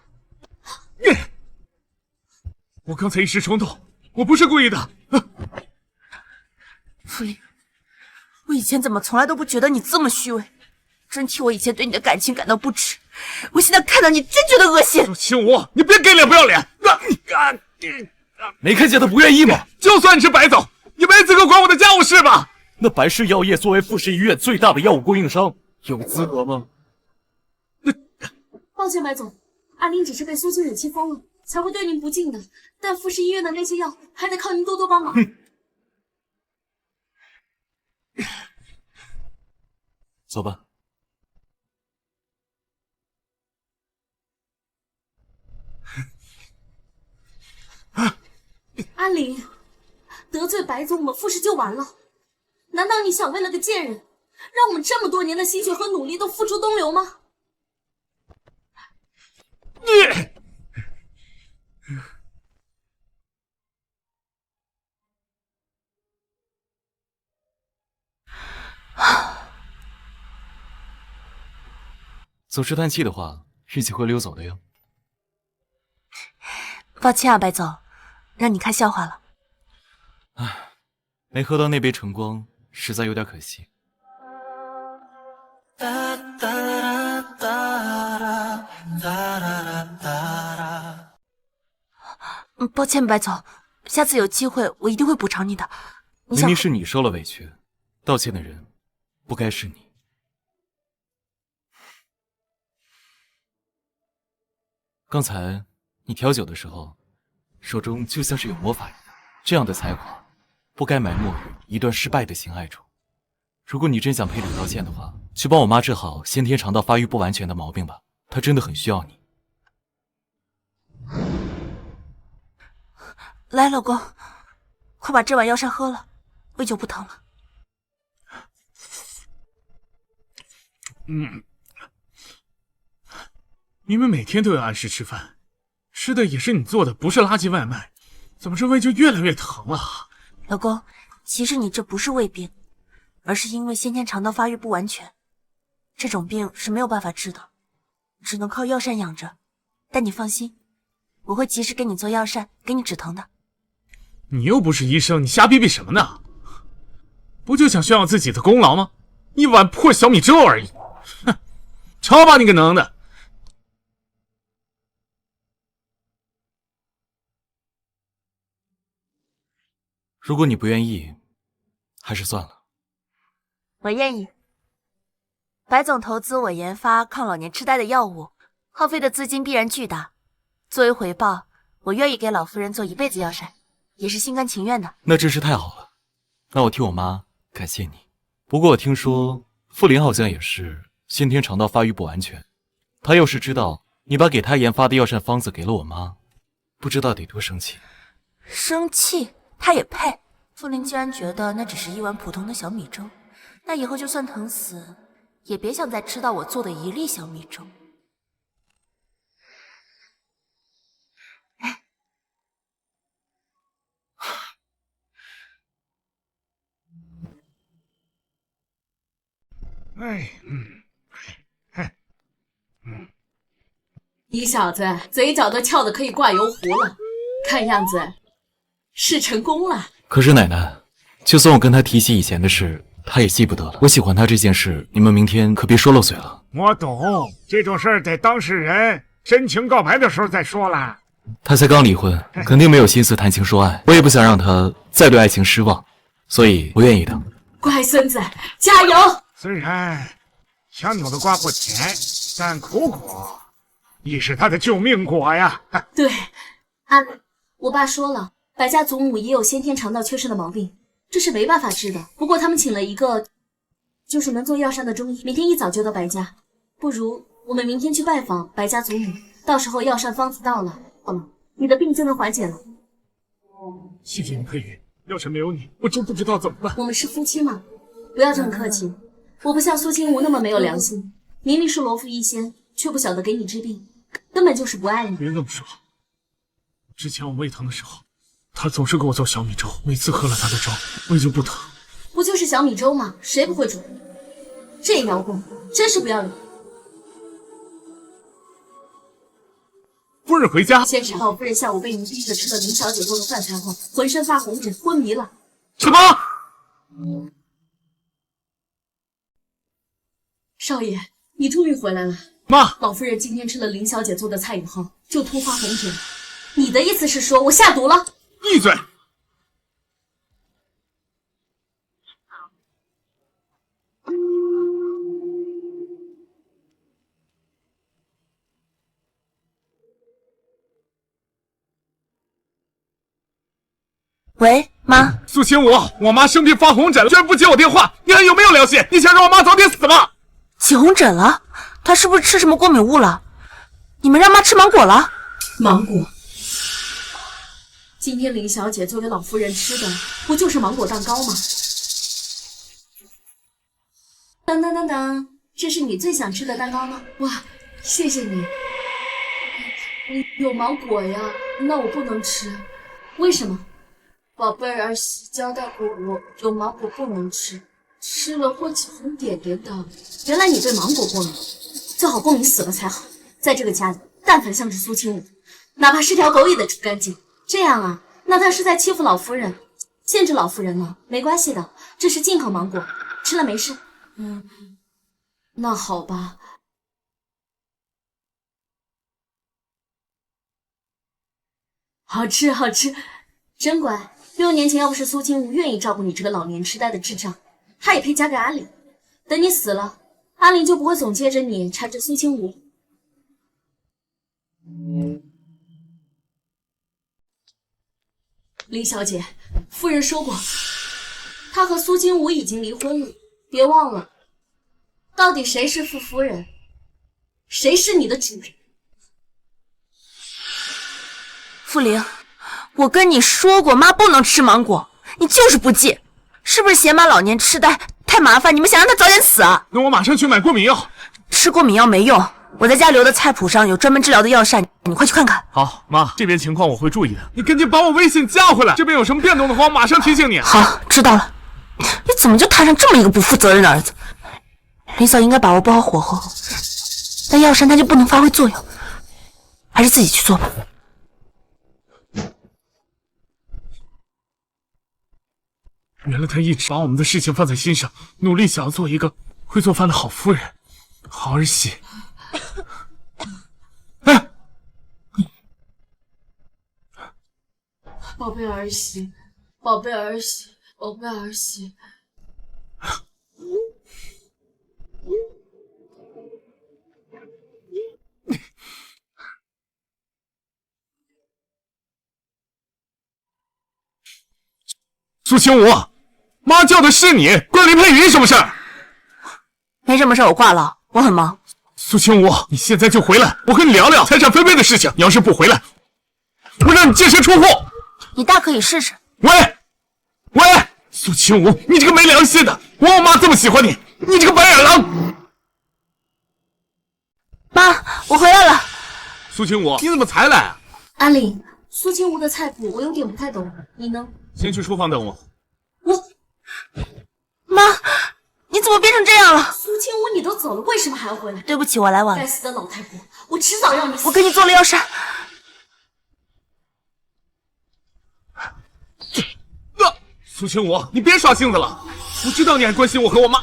我刚才一时冲动，我不是故意的。傅林，我以前怎么从来都不觉得你这么虚伪？真替我以前对你的感情感到不耻。我现在看到你，真觉得恶心。周清武，你别给脸不要脸！没看见他不愿意吗？就算你是白总，也没资格管我的家务事吧？那白氏药业作为富士医院最大的药物供应商，有资格吗？抱歉，白总，阿林只是被苏青武气疯了，才会对您不敬的。但富士医院的那些药，还得靠您多多帮忙。走吧。阿林，得罪白总，我们富士就完了？难道你想为了个贱人，让我们这么多年的心血和努力都付诸东流吗？总是叹气的话，日子会溜走的哟。抱歉啊，白总，让你看笑话了。唉，没喝到那杯晨光，实在有点可惜。抱歉，白总，下次有机会我一定会补偿你的。明明是你受了委屈，道歉的人不该是你。刚才你调酒的时候，手中就像是有魔法一样。这样的才华，不该埋没于一段失败的情爱中。如果你真想赔礼道歉的话，去帮我妈治好先天肠道发育不完全的毛病吧，她真的很需要你。来，老公，快把这碗药膳喝了，胃就不疼了。明明每天都要按时吃饭，吃的也是你做的，不是垃圾外卖，怎么这胃就越来越疼了？老公，其实你这不是胃病，而是因为先天肠道发育不完全，这种病是没有办法治的，只能靠药膳养着。但你放心，我会及时给你做药膳，给你止疼的。你又不是医生，你瞎逼逼什么呢？不就想炫耀自己的功劳吗？一碗破小米粥而已，哼！瞧把你个能的！如果你不愿意，还是算了。我愿意。白总投资我研发抗老年痴呆的药物，耗费的资金必然巨大。作为回报，我愿意给老夫人做一辈子药膳，也是心甘情愿的。那真是太好了，那我替我妈感谢你。不过我听说傅林好像也是先天肠道发育不完全，她要是知道你把给她研发的药膳方子给了我妈，不知道得多生气。生气？他也配？傅林既然觉得那只是一碗普通的小米粥，那以后就算疼死，也别想再吃到我做的一粒小米粥。你小子嘴角都翘得可以挂油壶了，看样子是成功了。可是奶奶，就算我跟她提起以前的事，她也记不得了。我喜欢她这件事，你们明天可别说漏嘴了。我懂，这种事儿得当事人真情告白的时候再说啦。她才刚离婚，肯定没有心思谈情说爱，我也不想让她再对爱情失望，所以我愿意的。乖孙子，加油！虽然强扭的瓜不甜，但苦亦是他的救命果呀。对，我爸说了，白家祖母也有先天肠道缺失的毛病，这是没办法治的。不过他们请了一个就是能做药膳的中医，明天一早就到白家。不如我们明天去拜访白家祖母，到时候药膳方子到了，好了，你的病就能缓解了。谢谢你，佩云，要是没有你，我真不知道怎么办。我们是夫妻嘛，不要这么客气。我不像苏清无那么没有良心，明明是罗夫医仙，却不晓得给你治病，根本就是不爱你。别这么说，之前我胃疼的时候，他总是给我做小米粥，每次喝了他的粥，胃就不疼。不就是小米粥吗？谁不会煮？这婊狗真是不要脸！夫人回家。先是浩夫人下午被您逼着吃了林小姐做的饭菜后，浑身发红疹，昏迷了。什么？少爷，你终于回来了。妈，老夫人今天吃了林小姐做的菜以后，就突发红疹。你的意思是说我下毒了？闭嘴！喂，妈。苏清武，我妈生病发红疹了，居然不接我电话，你还有没有良心？你想让我妈早点死吗？起红疹了？她是不是吃什么过敏物了？你们让妈吃芒果了？芒果。今天林小姐做给老夫人吃的，不就是芒果蛋糕吗？当当当当，这是你最想吃的蛋糕吗？哇，谢谢你。有芒果呀，那我不能吃，为什么？宝贝儿媳交代过我，有芒果不能吃，吃了会起红点点的。原来你对芒果过敏，最好供你死了才好。在这个家里，但凡像是苏清武，哪怕是条狗也得除干净。这样啊，那他是在欺负老夫人，限制老夫人呢？没关系的，这是进口芒果，吃了没事。那好吧。好吃好吃，真乖。6年前要不是苏清武愿意照顾你这个老年痴呆的智障，他也配嫁给阿玲。等你死了，阿玲就不会总接着你缠着苏清武。林小姐，夫人说过，她和苏清武已经离婚了，别忘了，到底谁是傅夫人，谁是你的主人？傅玲，我跟你说过，妈不能吃芒果，你就是不记，是不是嫌妈老年痴呆太麻烦？你们想让她早点死啊？那我马上去买过敏药。吃过敏药没用，我在家留的菜谱上有专门治疗的药膳，你快去看看。好，妈，这边情况我会注意的。你赶紧把我微信加回来，这边有什么变动的话，我马上提醒你。好，知道了。你怎么就摊上这么一个不负责任的儿子？林嫂应该把握不好火候，但药膳它就不能发挥作用，还是自己去做吧。原来他一直把我们的事情放在心上，努力想要做一个会做饭的好夫人、好儿媳。哎，宝贝儿媳，宝贝儿媳，宝贝儿媳。苏清武，妈叫的是你，关林佩云什么事儿？没什么事，我挂了，我很忙。苏清武，你现在就回来，我和你聊聊财产分配的事情。你要是不回来，我让你净身出户。你大可以试试。喂，苏清武，你这个没良心的！我妈这么喜欢你，你这个白眼狼！妈，我回来了。苏清武，你怎么才来啊？阿玲，苏清武的菜谱我有点不太懂，你呢？先去厨房等我。妈，你怎么变成这样了？苏清武，你都走了，为什么还要回来？对不起，我来晚了。该死的老太婆，我迟早让你死。我给你做了药膳。苏清武，你别耍性子了，我知道你还关心我和我妈。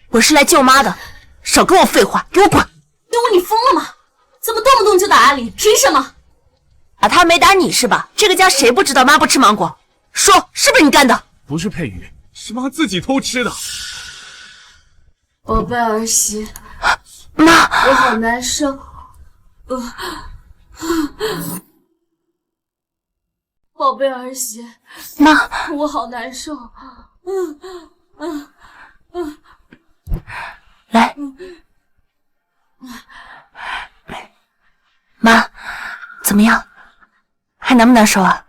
我是来救妈的，少跟我废话，给我滚！清武，你疯了吗？怎么动不动就打阿玲？凭什么？打他没打你是吧？这个家谁不知道妈不吃芒果？说是不是你干的？不是佩瑜，是妈自己偷吃的。宝贝儿媳，妈，我好难受。宝贝儿媳，妈，我好难受。来，妈，怎么样？还难不难受啊？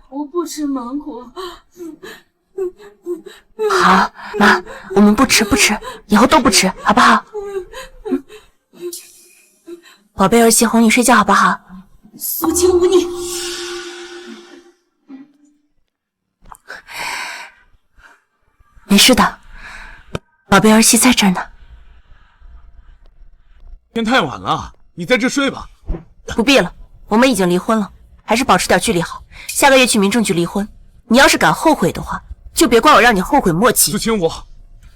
我不吃芒果。好，妈，我们不吃，以后都不吃，好不好？宝贝儿媳哄你睡觉好不好？苏清武，你没事的，宝贝儿媳在这儿呢。天太晚了，你在这睡吧。不必了，我们已经离婚了，还是保持点距离好。下个月去民政局离婚，你要是敢后悔的话，就别怪我让你后悔莫及。苏清武，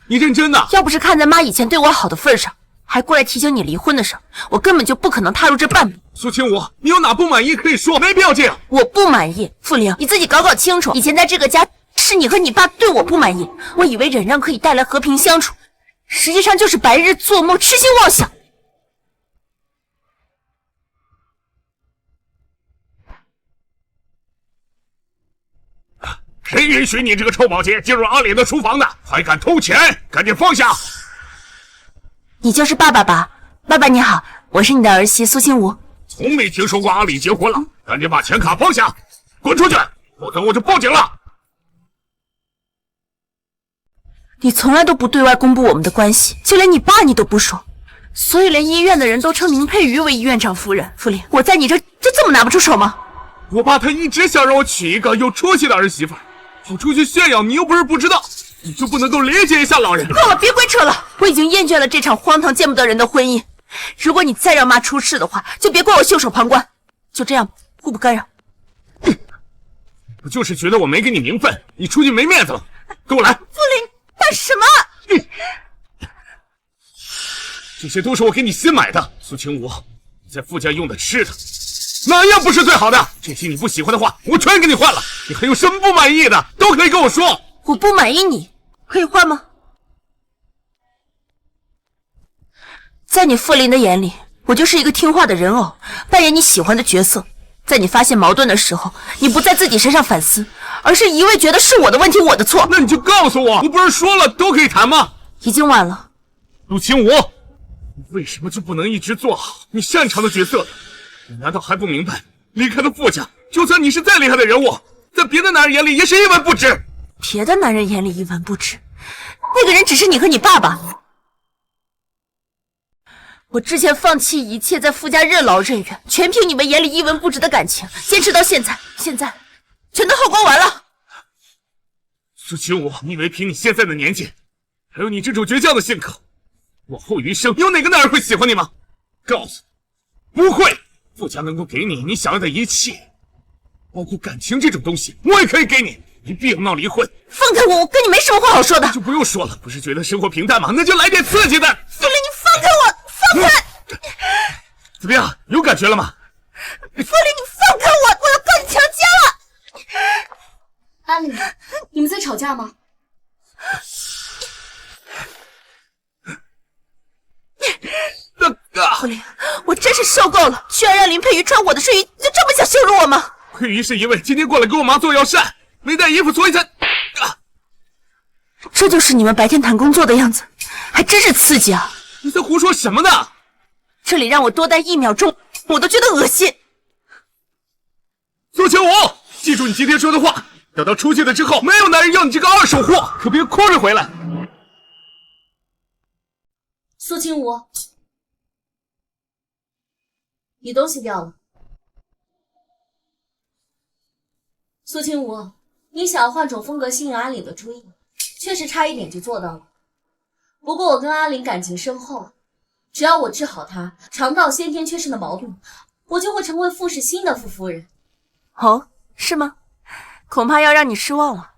你认真的？要不是看在妈以前对我好的份上，还过来提醒你离婚的事，我根本就不可能踏入这半步。苏清武，你有哪不满意可以说，没必要这样。我不满意，傅玲，你自己搞搞清楚，以前在这个家是你和你爸对我不满意，我以为忍让可以带来和平相处，实际上就是白日做梦，痴心妄想。谁允许你这个臭保洁进入阿脸的厨房的？还敢偷钱，赶紧放下！你就是爸爸吧？爸爸你好，我是你的儿媳苏清武。从没听说过阿里结婚了，赶紧把钱卡放下，滚出去，否则我就报警了。你从来都不对外公布我们的关系，就连你爸你都不说，所以连医院的人都称宁佩瑜为医院长夫人。傅林，我在你这就这么拿不出手吗？我爸他一直想让我娶一个有出息的儿媳妇，跑出去炫耀，你又不是不知道，你就不能够理解一下老人？够了，别鬼扯了，我已经厌倦了这场荒唐见不得人的婚姻。如果你再让妈出事的话，就别怪我袖手旁观。就这样，互不干扰。不就是觉得我没给你名分，你出去没面子了？跟我来。傅林，干什么？这些都是我给你新买的，苏清武，你在傅家用的吃的，哪样不是最好的？这些你不喜欢的话，我全给你换了。你还有什么不满意的，都可以跟我说。我不满意你，可以换吗？在你傅林的眼里，我就是一个听话的人偶，扮演你喜欢的角色。在你发现矛盾的时候，你不在自己身上反思，而是一味觉得是我的问题，我的错。那你就告诉我，我不是说了都可以谈吗？已经晚了。陆清武，你为什么就不能一直做好你擅长的角色呢？你难道还不明白，离开了傅家，就算你是再厉害的人物，在别的男人眼里也是一文不值。别的男人眼里一文不值，那个人只是你和你爸爸。我之前放弃一切，在傅家任劳任怨，全凭你们眼里一文不值的感情，坚持到现在，现在全都耗光完了。苏清武，你以为凭你现在的年纪，还有你这种倔强的性格，往后余生有哪个男人会喜欢你吗？告诉你，不会。傅家能够给你想要的一切，包括感情这种东西，我也可以给你。你必要闹离婚？放开我，我跟你没什么话好说的。就不用说了，不是觉得生活平淡吗？那就来点刺激的。傅林，你放开我，放开！怎么样，有感觉了吗？傅林，你放开我，我要告你强奸了！阿里，你们在吵架吗？傅林，我真是受够了，居然让林佩瑜穿我的睡衣，就这么想羞辱我吗？佩瑜是因为今天过来给我妈做药膳，没带衣服，所以才……这就是你们白天谈工作的样子，还真是刺激啊！你在胡说什么呢？这里让我多待1秒钟，我都觉得恶心。苏清武，记住你今天说的话，等到出去了之后，没有男人要你这个二手货，可别哭着回来。苏清武，你东西掉了。苏清武，你想换种风格吸引阿岭的注意，确实差一点就做到了。不过我跟阿岭感情深厚，只要我治好他肠道先天缺失的矛盾，我就会成为傅氏新的傅夫人。哦，是吗？恐怕要让你失望了，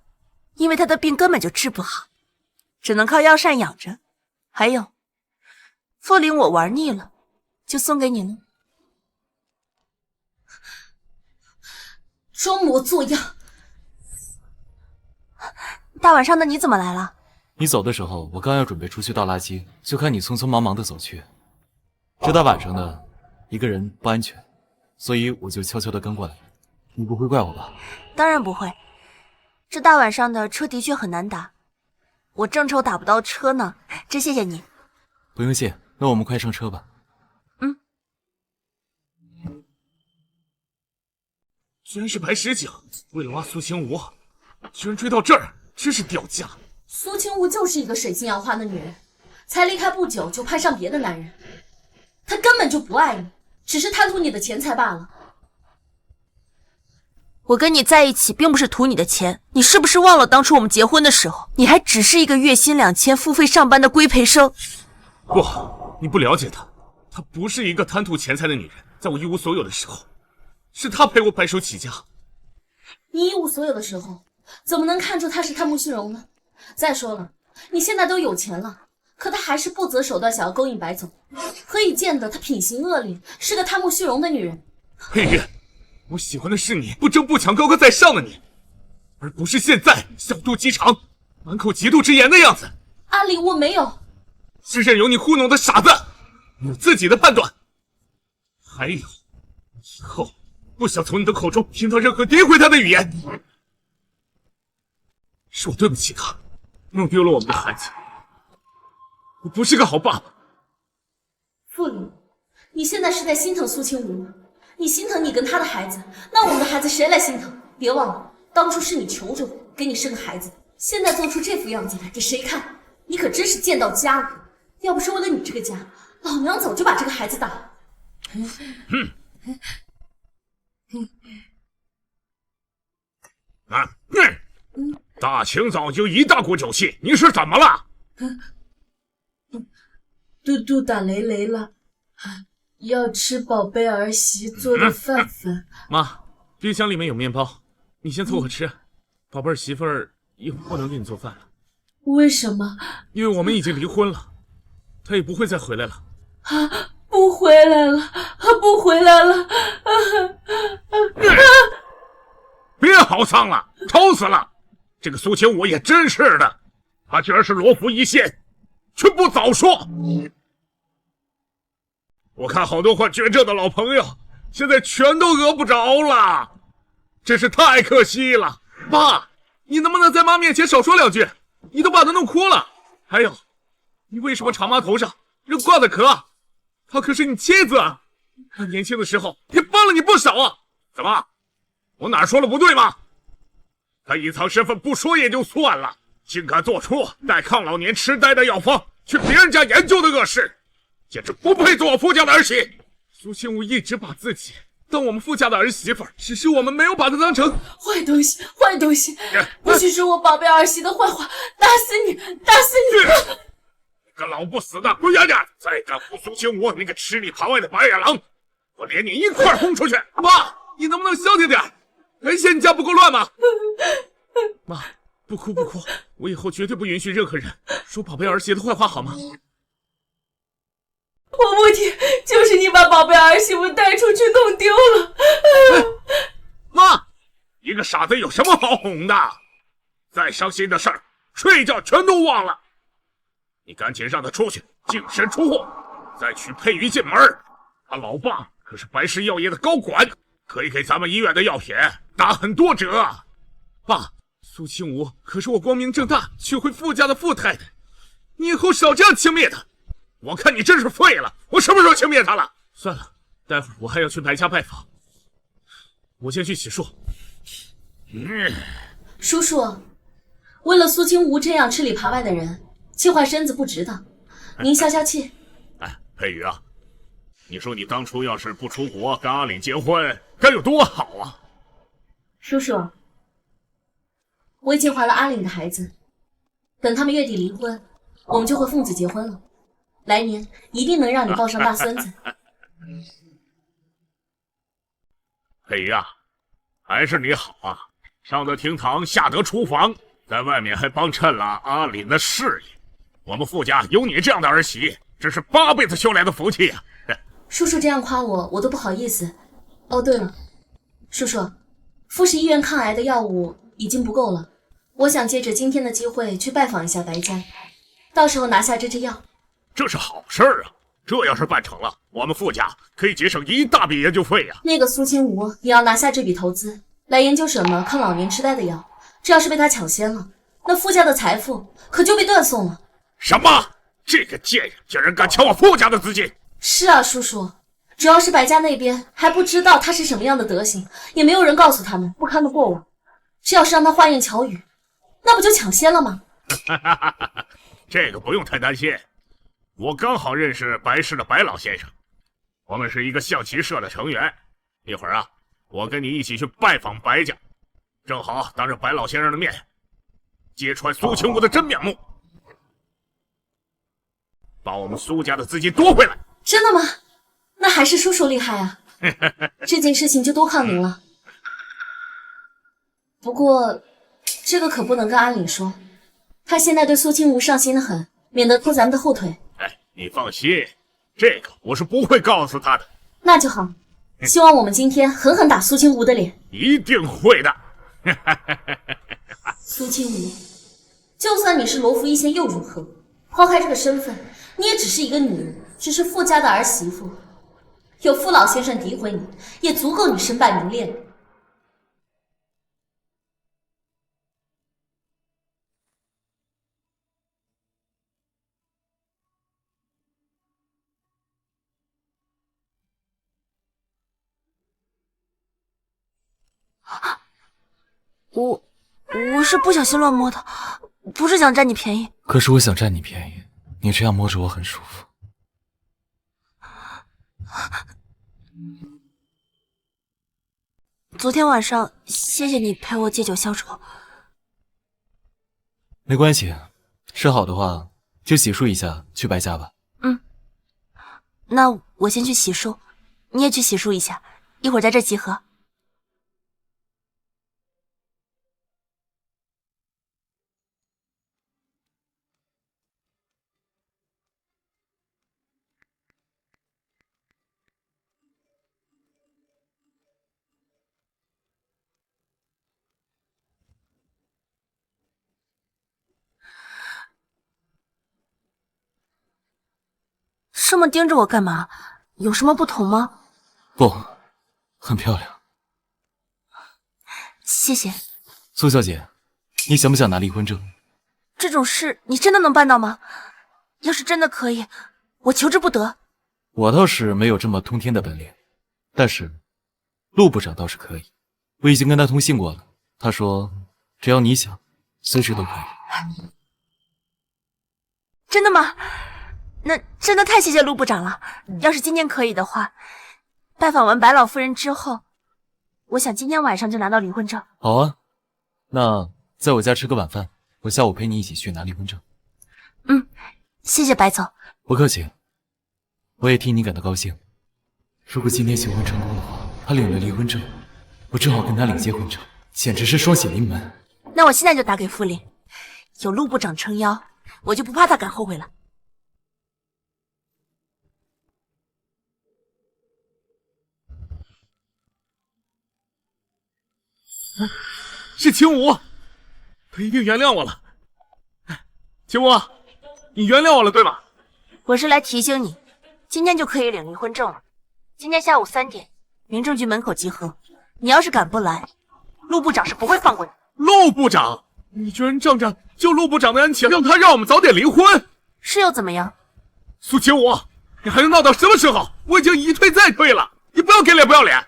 因为他的病根本就治不好，只能靠药膳养着。还有，傅林我玩腻了，就送给你了。装模作样。大晚上的你怎么来了？你走的时候，我刚要准备出去倒垃圾，就看你匆匆忙忙的走去。这大晚上的，一个人不安全，所以我就悄悄的跟过来。你不会怪我吧？当然不会，这大晚上的车的确很难打，我正愁打不到车呢，真谢谢你。不用谢，那我们快上车吧。居然是白石井，为了挖苏清武，居然追到这儿，真是掉价。苏清武就是一个水性杨花的女人，才离开不久就攀上别的男人，她根本就不爱你，只是贪图你的钱财罢了。我跟你在一起并不是图你的钱，你是不是忘了当初我们结婚的时候，你还只是一个月薪2000付费上班的规培生？不，你不了解她，她不是一个贪图钱财的女人。在我一无所有的时候，是她陪我白手起家。你一无所有的时候，怎么能看出她是贪慕虚荣呢？再说了，你现在都有钱了，可他还是不择手段想要勾引白总，何以见得他品行恶劣，是个贪慕虚荣的女人。佩玉，我喜欢的是你不争不抢、高高在上的你，而不是现在小肚鸡肠、满口嫉妒之言的样子。阿里，我没有，是任由你糊弄的傻子，有自己的判断。还有，以后不想从你的口中听到任何诋毁他的语言。是我对不起他，弄丢了我们的孩子。我不是个好爸爸。傅林，你现在是在心疼苏清无吗？你心疼你跟他的孩子，那我们的孩子谁来心疼？别忘了，当初是你求着我给你生个孩子，现在做出这副样子来给谁看？你可真是贱到家了！要不是为了你这个家，老娘早就把这个孩子打了。大清早就一大锅酒气，你是怎么了？嘟嘟打雷雷了，要吃宝贝儿媳做的饭饭。妈，冰箱里面有面包，你先凑合吃。宝贝儿媳妇儿一会儿不能给你做饭了。为什么？因为我们已经离婚了，她也不会再回来了。不回来了，不回来了！别嚎丧了，愁死了！这个苏清武也真是的，他居然是罗浮一线，却不早说。我看好多患绝症的老朋友，现在全都饿不着了，真是太可惜了。爸，你能不能在妈面前少说两句？你都把她弄哭了。还有，你为什么长妈头上扔瓜子壳？她可是你妻子啊！她年轻的时候也帮了你不少啊！怎么，我哪说了不对吗？他隐藏身份不说也就算了，竟敢做出带抗老年痴呆的药方去别人家研究的恶事，简直不配做我傅家的儿媳。苏清武一直把自己当我们傅家的儿媳妇，只是我们没有把她当成坏东西，坏东西！不许说我宝贝儿媳的坏话，打死你，打死你！个老不死的龟丫丫，再敢唬苏清武那个吃里扒外的白眼狼，我连你一块轰出去！妈，你能不能消停点？还嫌你家不够乱吗？妈，不哭不哭，我以后绝对不允许任何人说宝贝儿媳的坏话，好吗？我不听，就是你把宝贝儿媳妇带出去弄丢了。妈，一个傻子有什么好哄的？再伤心的事儿，睡觉全都忘了。你赶紧让他出去净身出户，再娶佩瑜进门。他老爸可是白氏药业的高管，可以给咱们医院的药品打很多折。爸，苏清武可是我光明正大娶回傅家的傅太太，你以后少这样轻蔑她。我看你真是废了，我什么时候轻蔑他了？算了，待会儿我还要去白家拜访，我先去洗漱。叔叔，为了苏清无这样吃里扒外的人，气坏身子不值当，您消消气。佩瑜啊，你说你当初要是不出国跟阿岭结婚，该有多好啊！叔叔，我已经怀了阿岭的孩子，等他们月底离婚，我们就会奉子结婚了。来年一定能让你抱上大孙子。佩瑜啊，还是你好啊，上得厅堂，下得厨房，在外面还帮衬了阿岭的事业。我们傅家有你这样的儿媳，这是8辈子修来的福气啊！叔叔这样夸我，我都不好意思。哦，对了，叔叔，富士医院抗癌的药物已经不够了，我想借着今天的机会去拜访一下白家，到时候拿下这支药。这是好事儿啊！这要是办成了，我们傅家可以节省一大笔研究费呀。那个苏清无也要拿下这笔投资，来研究什么抗老年痴呆的药。这要是被他抢先了，那傅家的财富可就被断送了。什么？这个贱人竟然敢抢我傅家的资金！是啊，叔叔，主要是白家那边还不知道他是什么样的德行，也没有人告诉他们不堪的过往。这要是让他花言巧语，那不就抢先了吗？这个不用太担心。我刚好认识白氏的白老先生，我们是一个象棋社的成员。一会儿啊，我跟你一起去拜访白家，正好当着白老先生的面，揭穿苏清武的真面目，把我们苏家的资金夺回来。真的吗？那还是叔叔厉害啊！这件事情就多靠您了。不过，这个可不能跟阿岭说，他现在对苏清无上心的很，免得拖咱们的后腿。哎，你放心，这个我是不会告诉他的。那就好，希望我们今天狠狠打苏清无的脸。一定会的。苏清无，就算你是罗浮一仙又如何？抛开这个身份，你也只是一个女人，只是富家的儿媳妇。有傅老先生诋毁你，也足够你身败名裂了。我是不小心乱摸的，不是想占你便宜。可是我想占你便宜，你这样摸着我很舒服。昨天晚上谢谢你陪我借酒消愁。没关系，是好的话就洗漱一下去白家吧。那我先去洗漱，你也去洗漱一下，一会儿在这集合。这么盯着我干嘛？有什么不同吗？不，很漂亮。谢谢。苏小姐，你想不想拿离婚证？这种事你真的能办到吗？要是真的可以，我求之不得。我倒是没有这么通天的本领，但是陆部长倒是可以。我已经跟他通信过了，他说只要你想，随时都可以。真的吗？那真的太谢谢陆部长了。要是今天可以的话，拜访完白老夫人之后，我想今天晚上就拿到离婚证。好啊，那在我家吃个晚饭，我下午陪你一起去拿离婚证。谢谢白总。不客气，我也替你感到高兴。如果今天求婚成功的话，他领了离婚证，我正好跟他领结婚证，简直是双喜临门。那我现在就打给傅林，有陆部长撑腰，我就不怕他敢后悔了。是秦武，他一定原谅我了。秦武，你原谅我了对吗？我是来提醒你，今天就可以领离婚证了。今天下午3点，民政局门口集合。你要是敢不来，陆部长是不会放过你。陆部长，你居然仗着救陆部长的恩情，让我们早点离婚，是又怎么样？苏秦武，你还能闹到什么时候？我已经一退再退了，你不要给脸不要脸。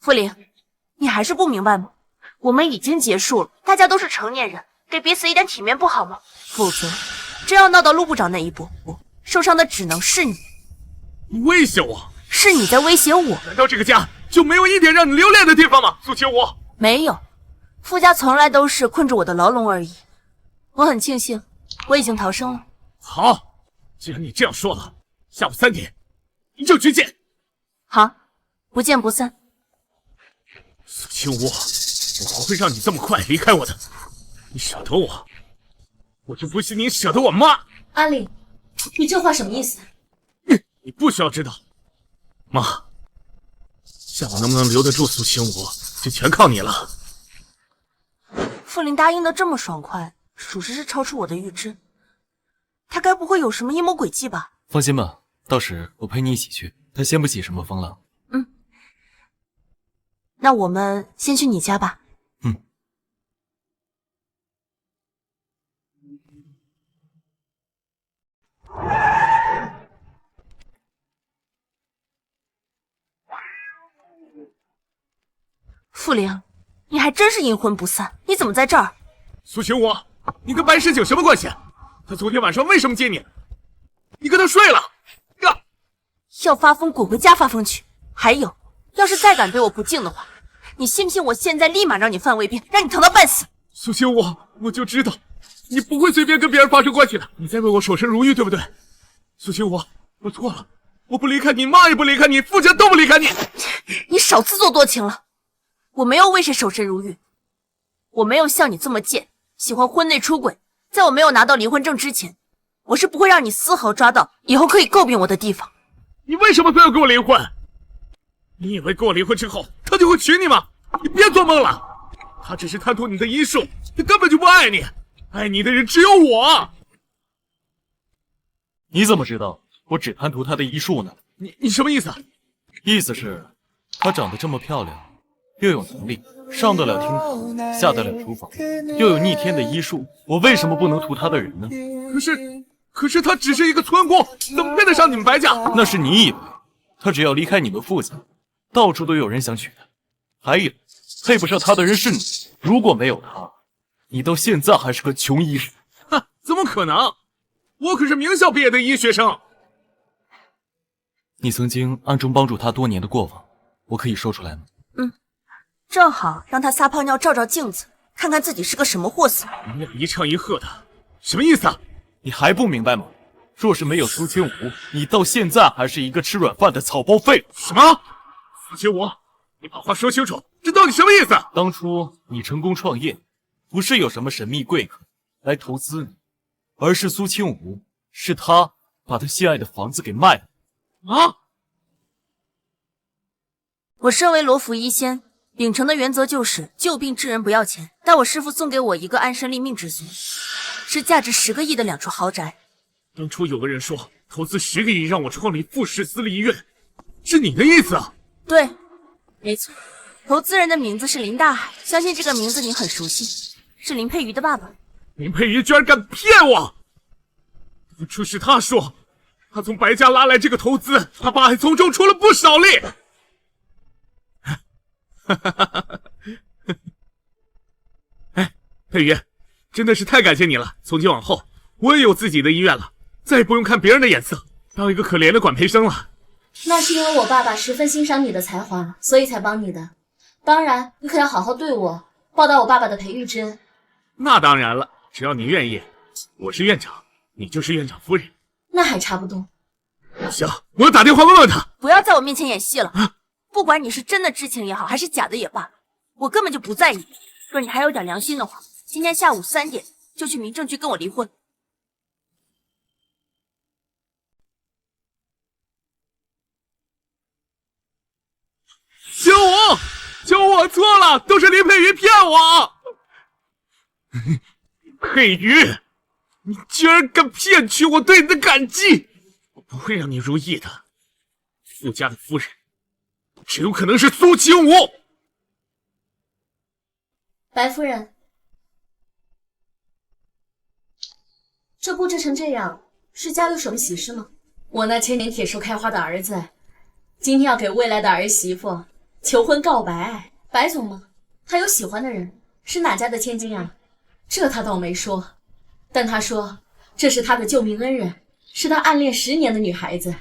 傅林，你还是不明白吗？我们已经结束了，大家都是成年人，给彼此一点体面不好吗？否则，真要闹到陆部长那一步，受伤的只能是你。你威胁我？是你在威胁我。难道这个家就没有一点让你留恋的地方吗？苏秦武，没有，傅家从来都是困住我的牢笼而已。我很庆幸，我已经逃生了。好，既然你这样说了，下午3点你就去见。好，不见不散。苏秦武，我不会让你这么快离开我的。你舍得我，我就不信你舍得我妈。阿丽，你这话什么意思？你不需要知道。妈，下午能不能留得住苏秦武，就全靠你了。傅林答应的这么爽快，属实是超出我的预知。他该不会有什么阴谋诡计吧？放心吧，到时我陪你一起去，他掀不起什么风浪。那我们先去你家吧。傅灵，你还真是阴魂不散，你怎么在这儿？苏秦武，你跟白石景什么关系？他昨天晚上为什么接你？你跟他睡了？要发疯滚回家发疯去！还有，要是再敢对我不敬的话，你信不信我现在立马让你犯胃病，让你疼到半死？苏秦武，我就知道你不会随便跟别人发生关系的，你在为我守身如玉，对不对？苏秦武，我错了，我不离开你，妈也不离开你，傅家都不离开你。你少自作多情了，我没有为谁守身如玉，我没有像你这么贱，喜欢婚内出轨，在我没有拿到离婚证之前，我是不会让你丝毫抓到以后可以诟病我的地方。你为什么非要跟我离婚？你以为跟我离婚之后，他就会娶你吗？你别做梦了，他只是贪图你的医术，他根本就不爱你，爱你的人只有我。你怎么知道我只贪图他的医术呢？你什么意思？意思是，她长得这么漂亮，又有能力，上得了厅堂，下得了厨房，又有逆天的医术，我为什么不能图她的人呢？可是他只是一个村姑，怎么配得上你们白家？那是你以为，他只要离开你们傅家，到处都有人想娶她。还有，配不上她的人是你，如果没有她，你到现在还是个穷医生。哼，怎么可能？我可是名校毕业的医学生。你曾经暗中帮助他多年的过往，我可以说出来吗？正好让他撒泡尿照照镜子，看看自己是个什么货色。你俩一唱一和的，什么意思啊？你还不明白吗？若是没有苏清武，你到现在还是一个吃软饭的草包废物。什么？苏清武，你把话说清楚，这到底什么意思？当初你成功创业，不是有什么神秘贵客来投资你，而是苏清武，是他把他心爱的房子给卖了。啊！我身为罗浮医仙，秉承的原则就是救病治人不要钱，但我师父送给我一个安身立命之所，是价值10个亿的2处豪宅。当初有个人说投资10个亿让我创立傅氏私立医院，是你的意思啊？对，没错，投资人的名字是林大海，相信这个名字你很熟悉，是林佩瑜的爸爸。林佩瑜居然敢骗我！当初是他说他从白家拉来这个投资，他爸还从中出了不少力。哎，佩瑜，真的是太感谢你了！从今往后，我也有自己的医院了，再也不用看别人的眼色，当一个可怜的管培生了。那是因为我爸爸十分欣赏你的才华，所以才帮你的。当然，你可要好好对我，报答我爸爸的培育之恩。那当然了，只要你愿意，我是院长，你就是院长夫人。那还差不多。行，我要打电话问问他。不要在我面前演戏了，不管你是真的知情也好，还是假的也罢，我根本就不在意。若你还有点良心的话，今天下午3点就去民政局跟我离婚。救我！救我！错了，都是林佩瑜骗我。佩瑜，你居然敢骗取我对你的感激！我不会让你如意的。傅家的夫人，只有可能是苏清武。白夫人，这布置成这样，是家有什么喜事吗？我那千年铁树开花的儿子，今天要给未来的儿媳妇求婚告白。白总吗？他有喜欢的人，是哪家的千金啊？这他倒没说，但他说这是他的救命恩人，是他暗恋10年的女孩子，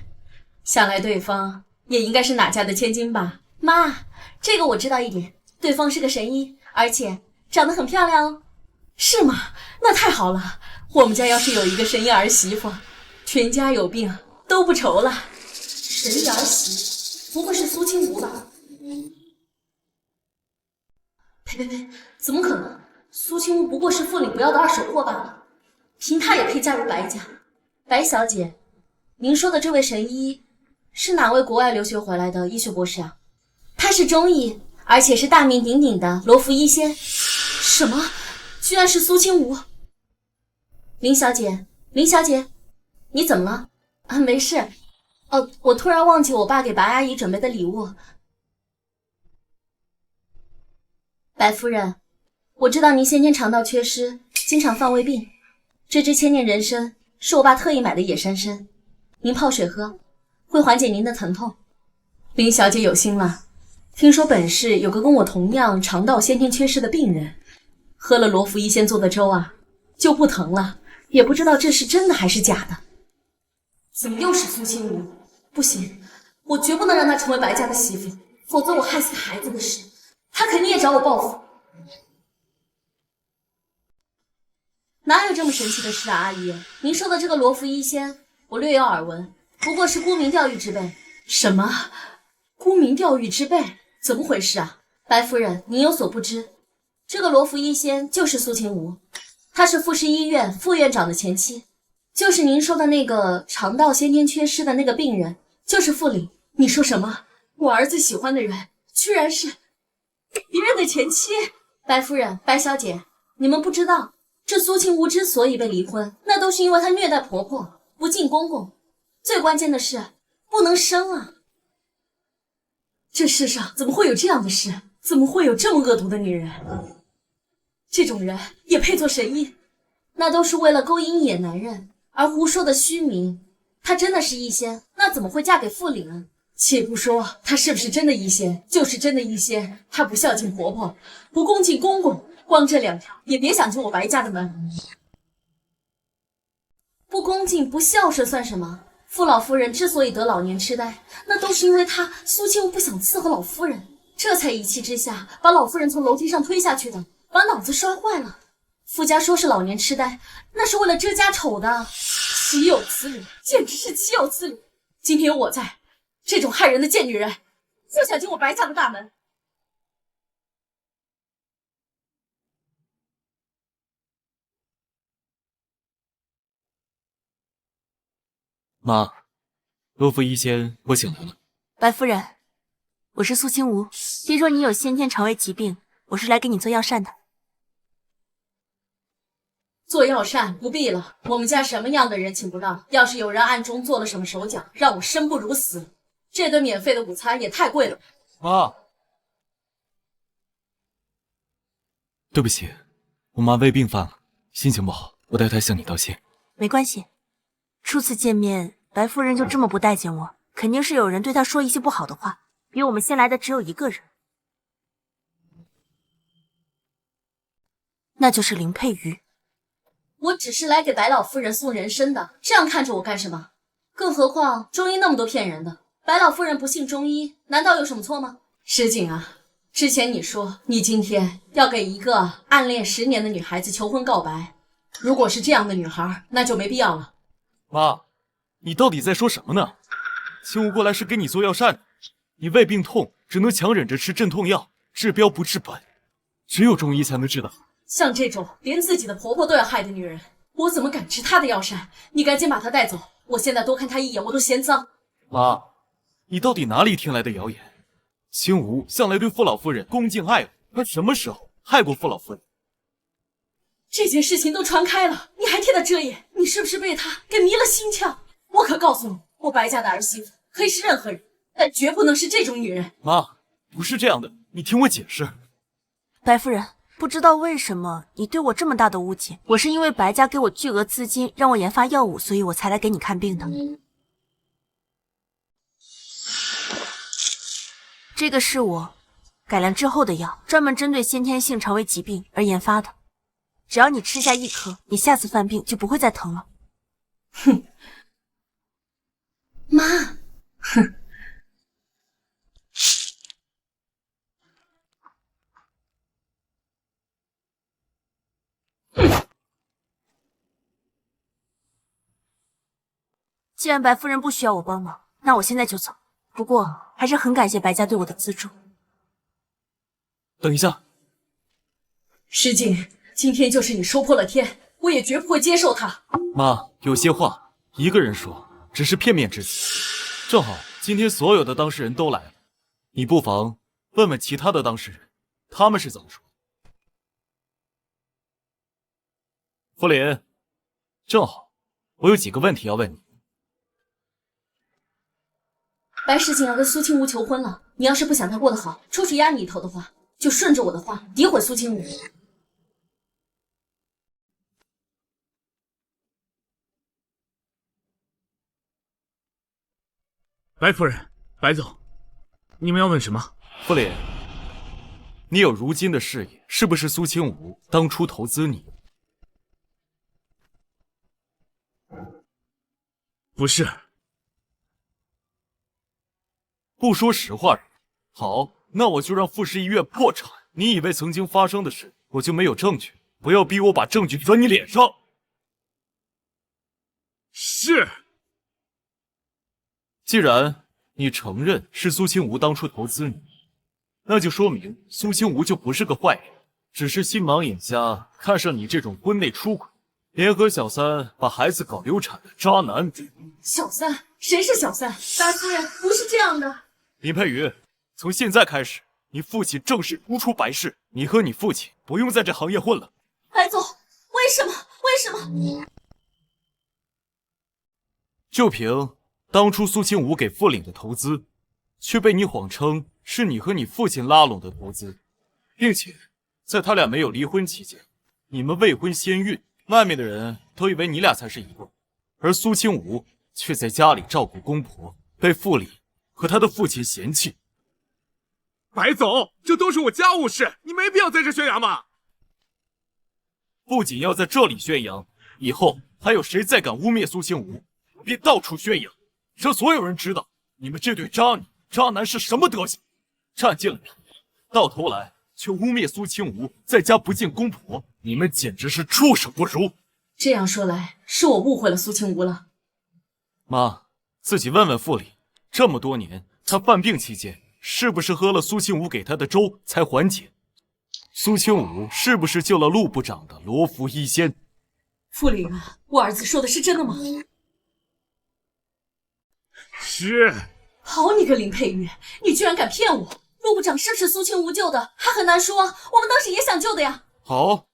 想来对方也应该是哪家的千金吧。妈，这个我知道一点，对方是个神医，而且长得很漂亮哦。是吗？那太好了，我们家要是有一个神医儿媳妇，全家有病都不愁了。神医儿媳不会是苏清武吧？呸，怎么可能？苏清武不过是妇女不要的2手货罢了，凭他也配嫁入白家？白小姐，您说的这位神医是哪位国外留学回来的医学博士啊？他是中医，而且是大名鼎鼎的罗浮医仙。什么？居然是苏清武！林小姐，你怎么了？啊，没事。哦，我突然忘记我爸给白阿姨准备的礼物。白夫人，我知道您先天肠道缺失，经常犯胃病。这支千年人参是我爸特意买的野山参，您泡水喝，会缓解您的疼痛。林小姐有心了，听说本市有个跟我同样肠道先天缺失的病人，喝了罗浮医仙做的粥啊，就不疼了。也不知道这是真的还是假的。怎么又是苏清武？不行，我绝不能让他成为白家的媳妇，否则我害死孩子的事，他肯定也找我报复。哪有这么神奇的事啊，阿姨？您说的这个罗浮医仙，我略有耳闻，不过是沽名钓誉之辈。什么？沽名钓誉之辈？怎么回事啊？白夫人，您有所不知，这个罗浮医仙就是苏清武，她是富士医院副院长的前妻，就是您说的那个肠道先天缺失的那个病人，就是傅凛。你说什么？我儿子喜欢的人居然是别人的前妻？白夫人、白小姐，你们不知道，这苏清无之所以被离婚，那都是因为她虐待婆婆，不敬公公，最关键的是不能生啊！这世上怎么会有这样的事？怎么会有这么恶毒的女人？这种人也配做神医？那都是为了勾引野男人而胡说的虚名。她真的是医仙，那怎么会嫁给傅凛？且不说她是不是真的医仙，就是真的医仙，她不孝敬婆婆，不恭敬公公，光这2条也别想进我白家的门。不恭敬不孝顺算什么？傅老夫人之所以得老年痴呆，那都是因为她苏清无不想伺候老夫人，这才一气之下把老夫人从楼梯上推下去的，把脑子摔坏了。傅家说是老年痴呆，那是为了遮家丑的。岂有此理，简直是岂有此理！今天有我在，这种害人的贱女人就想进我白家的大门。妈，罗福医仙，我醒来了。白夫人，我是苏清无，听说你有先天肠胃疾病，我是来给你做药膳的。做药膳不必了，我们家什么样的人请不到？要是有人暗中做了什么手脚，让我生不如死，这顿免费的午餐也太贵了。妈，对不起，我妈胃病犯了，心情不好，我代她向你道歉。没关系，初次见面，白夫人就这么不待见我，肯定是有人对她说一些不好的话。比我们先来的只有一个人，那就是林佩瑜。我只是来给白老夫人送人参的，这样看着我干什么？更何况中医那么多骗人的，白老夫人不信中医，难道有什么错吗？石景啊，之前你说你今天要给一个暗恋10年的女孩子求婚告白，如果是这样的女孩，那就没必要了。妈，你到底在说什么呢？清无过来是给你做药膳的，你胃病痛只能强忍着吃镇痛药，治标不治本，只有中医才能治得好。像这种连自己的婆婆都要害的女人，我怎么敢吃她的药膳？你赶紧把她带走，我现在多看她一眼我都嫌脏。妈，你到底哪里听来的谣言？清无向来对傅老夫人恭敬爱护，她什么时候害过傅老夫人？这件事情都传开了，你还替她遮掩，你是不是被她给迷了心窍？我可告诉你，我白家的儿媳妇可以是任何人，但绝不能是这种女人。妈，不是这样的，你听我解释。白夫人，不知道为什么你对我这么大的误解，我是因为白家给我巨额资金让我研发药物，所以我才来给你看病的。这个是我改良之后的药，专门针对先天性肠胃疾病而研发的，只要你吃下1颗，你下次犯病就不会再疼了。哼，妈，哼。既然白夫人不需要我帮忙，那我现在就走。不过还是很感谢白家对我的资助。等一下，石景，今天就是你说破了天，我也绝不会接受他。妈，有些话一个人说只是片面之词。正好今天所有的当事人都来了，你不妨问问其他的当事人，他们是怎么说。傅林，正好我有几个问题要问你。白石景要跟苏清无求婚了，你要是不想他过得好，出去压你一头的话，就顺着我的话诋毁苏清无。白夫人，白总，你们要问什么？傅林，你有如今的事业，是不是苏清无当初投资你？不是。不说实话。好，那我就让富士医院破产。你以为曾经发生的事我就没有证据？不要逼我把证据转你脸上。是。既然你承认是苏清无当初投资你，那就说明苏清无就不是个坏人。只是心盲眼瞎，看上你这种婚内出轨、联合小三把孩子搞流产的渣男。小三？谁是小三？大夫人不是这样的。林佩瑜，从现在开始，你父亲正式如出白事，你和你父亲不用在这行业混了。白总，为什么？为什么？就凭当初苏清武给傅岭的投资，却被你谎称是你和你父亲拉拢的投资，并且在他俩没有离婚期间，你们未婚先孕，外面的人都以为你俩才是一对，而苏清武却在家里照顾公婆，被傅岭和他的父亲嫌弃。白总，这都是我家务事，你没必要在这宣扬嘛。不仅要在这里宣扬，以后还有谁再敢污蔑苏清武，便到处宣扬，让所有人知道你们这对渣女渣男是什么德行，占尽了便宜，到头来却污蔑苏清武在家不见公婆，你们简直是畜生不如。这样说来，是我误会了苏清武了。妈，自己问问傅里，这么多年他犯病期间，是不是喝了苏清武给他的粥才缓解？苏清武是不是救了陆部长的罗浮一仙？傅林啊，我儿子说的是真的吗？是。好你个林佩玉，你居然敢骗我！陆部长是不是苏清武救的？还很难说啊，我们当时也想救的呀。好，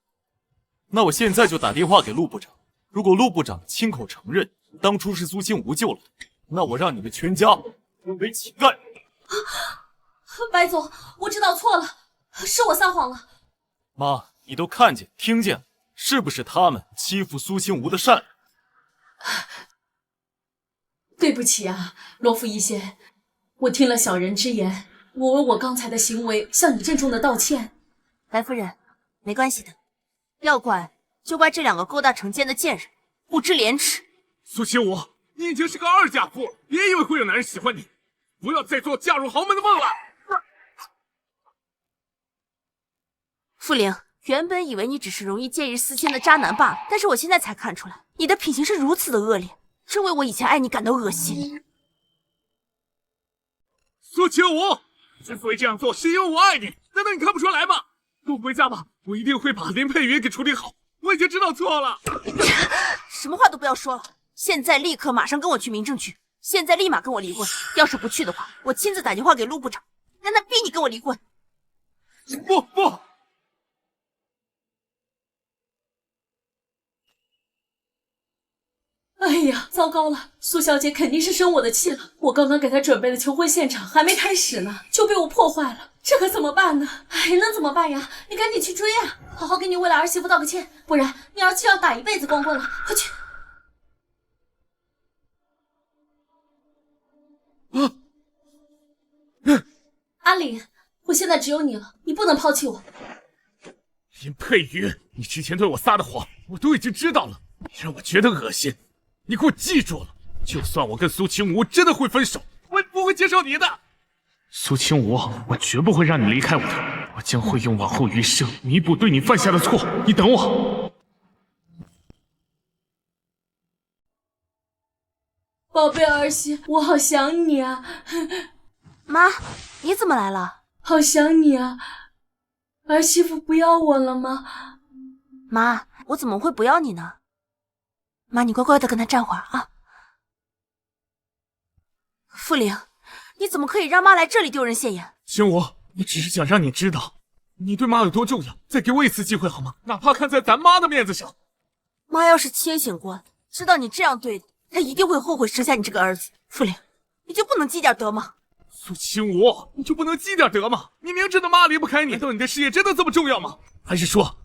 那我现在就打电话给陆部长。如果陆部长亲口承认当初是苏清武救了他，那我让你们全家沦为乞丐。白总，我知道错了，是我撒谎了。妈，你都看见听见了，是不是他们欺负苏清武的善良？对不起啊，罗浮一仙，我听了小人之言，我为我刚才的行为向你郑重的道歉。白夫人，没关系的，要怪就怪这两个勾搭成奸的贱人，不知廉耻。苏清武，你已经是个二嫁妇，别以为会有男人喜欢你，不要再做嫁入豪门的梦了。傅玲，原本以为你只是容易见异思迁的渣男罢了，但是我现在才看出来，你的品行是如此的恶劣，真为我以前爱你感到恶心。苏清武，之所以这样做，是因为我爱你，难道你看不出来吗？跟我回家吧，我一定会把林佩云给处理好。我已经知道错了。什么话都不要说了，现在立刻马上跟我去民政局，现在立马跟我离婚。要是不去的话，我亲自打电话给陆部长，让他逼你跟我离婚。不。哎呀，糟糕了！苏小姐肯定是生我的气了。我刚刚给她准备的求婚现场还没开始呢，就被我破坏了，这可怎么办呢？哎，能怎么办呀？你赶紧去追啊！好好跟你未来儿媳妇道个歉，不然你儿子要打一辈子光棍了。快去！阿林，我现在只有你了，你不能抛弃我。林佩云，你之前对我撒的谎，我都已经知道了，你让我觉得恶心。你给我记住了，就算我跟苏清武真的会分手，我也不会接受你的。苏清武，我绝不会让你离开我的，我将会用往后余生弥补对你犯下的错，你等我。宝贝儿媳，我好想你啊！妈，你怎么来了？好想你啊！儿媳妇不要我了吗？妈，我怎么会不要你呢？妈，你乖乖的跟他站会儿啊。傅玲，你怎么可以让妈来这里丢人现眼？清武，我只是想让你知道，你对妈有多重要，再给我一次机会好吗？哪怕看在咱妈的面子上。妈要是清醒过来，知道你这样对她，一定会后悔生下你这个儿子。傅玲，你就不能积点德吗？苏清武，你就不能积点德吗？你明知道妈离不开你，难道你的事业真的这么重要吗？还是说，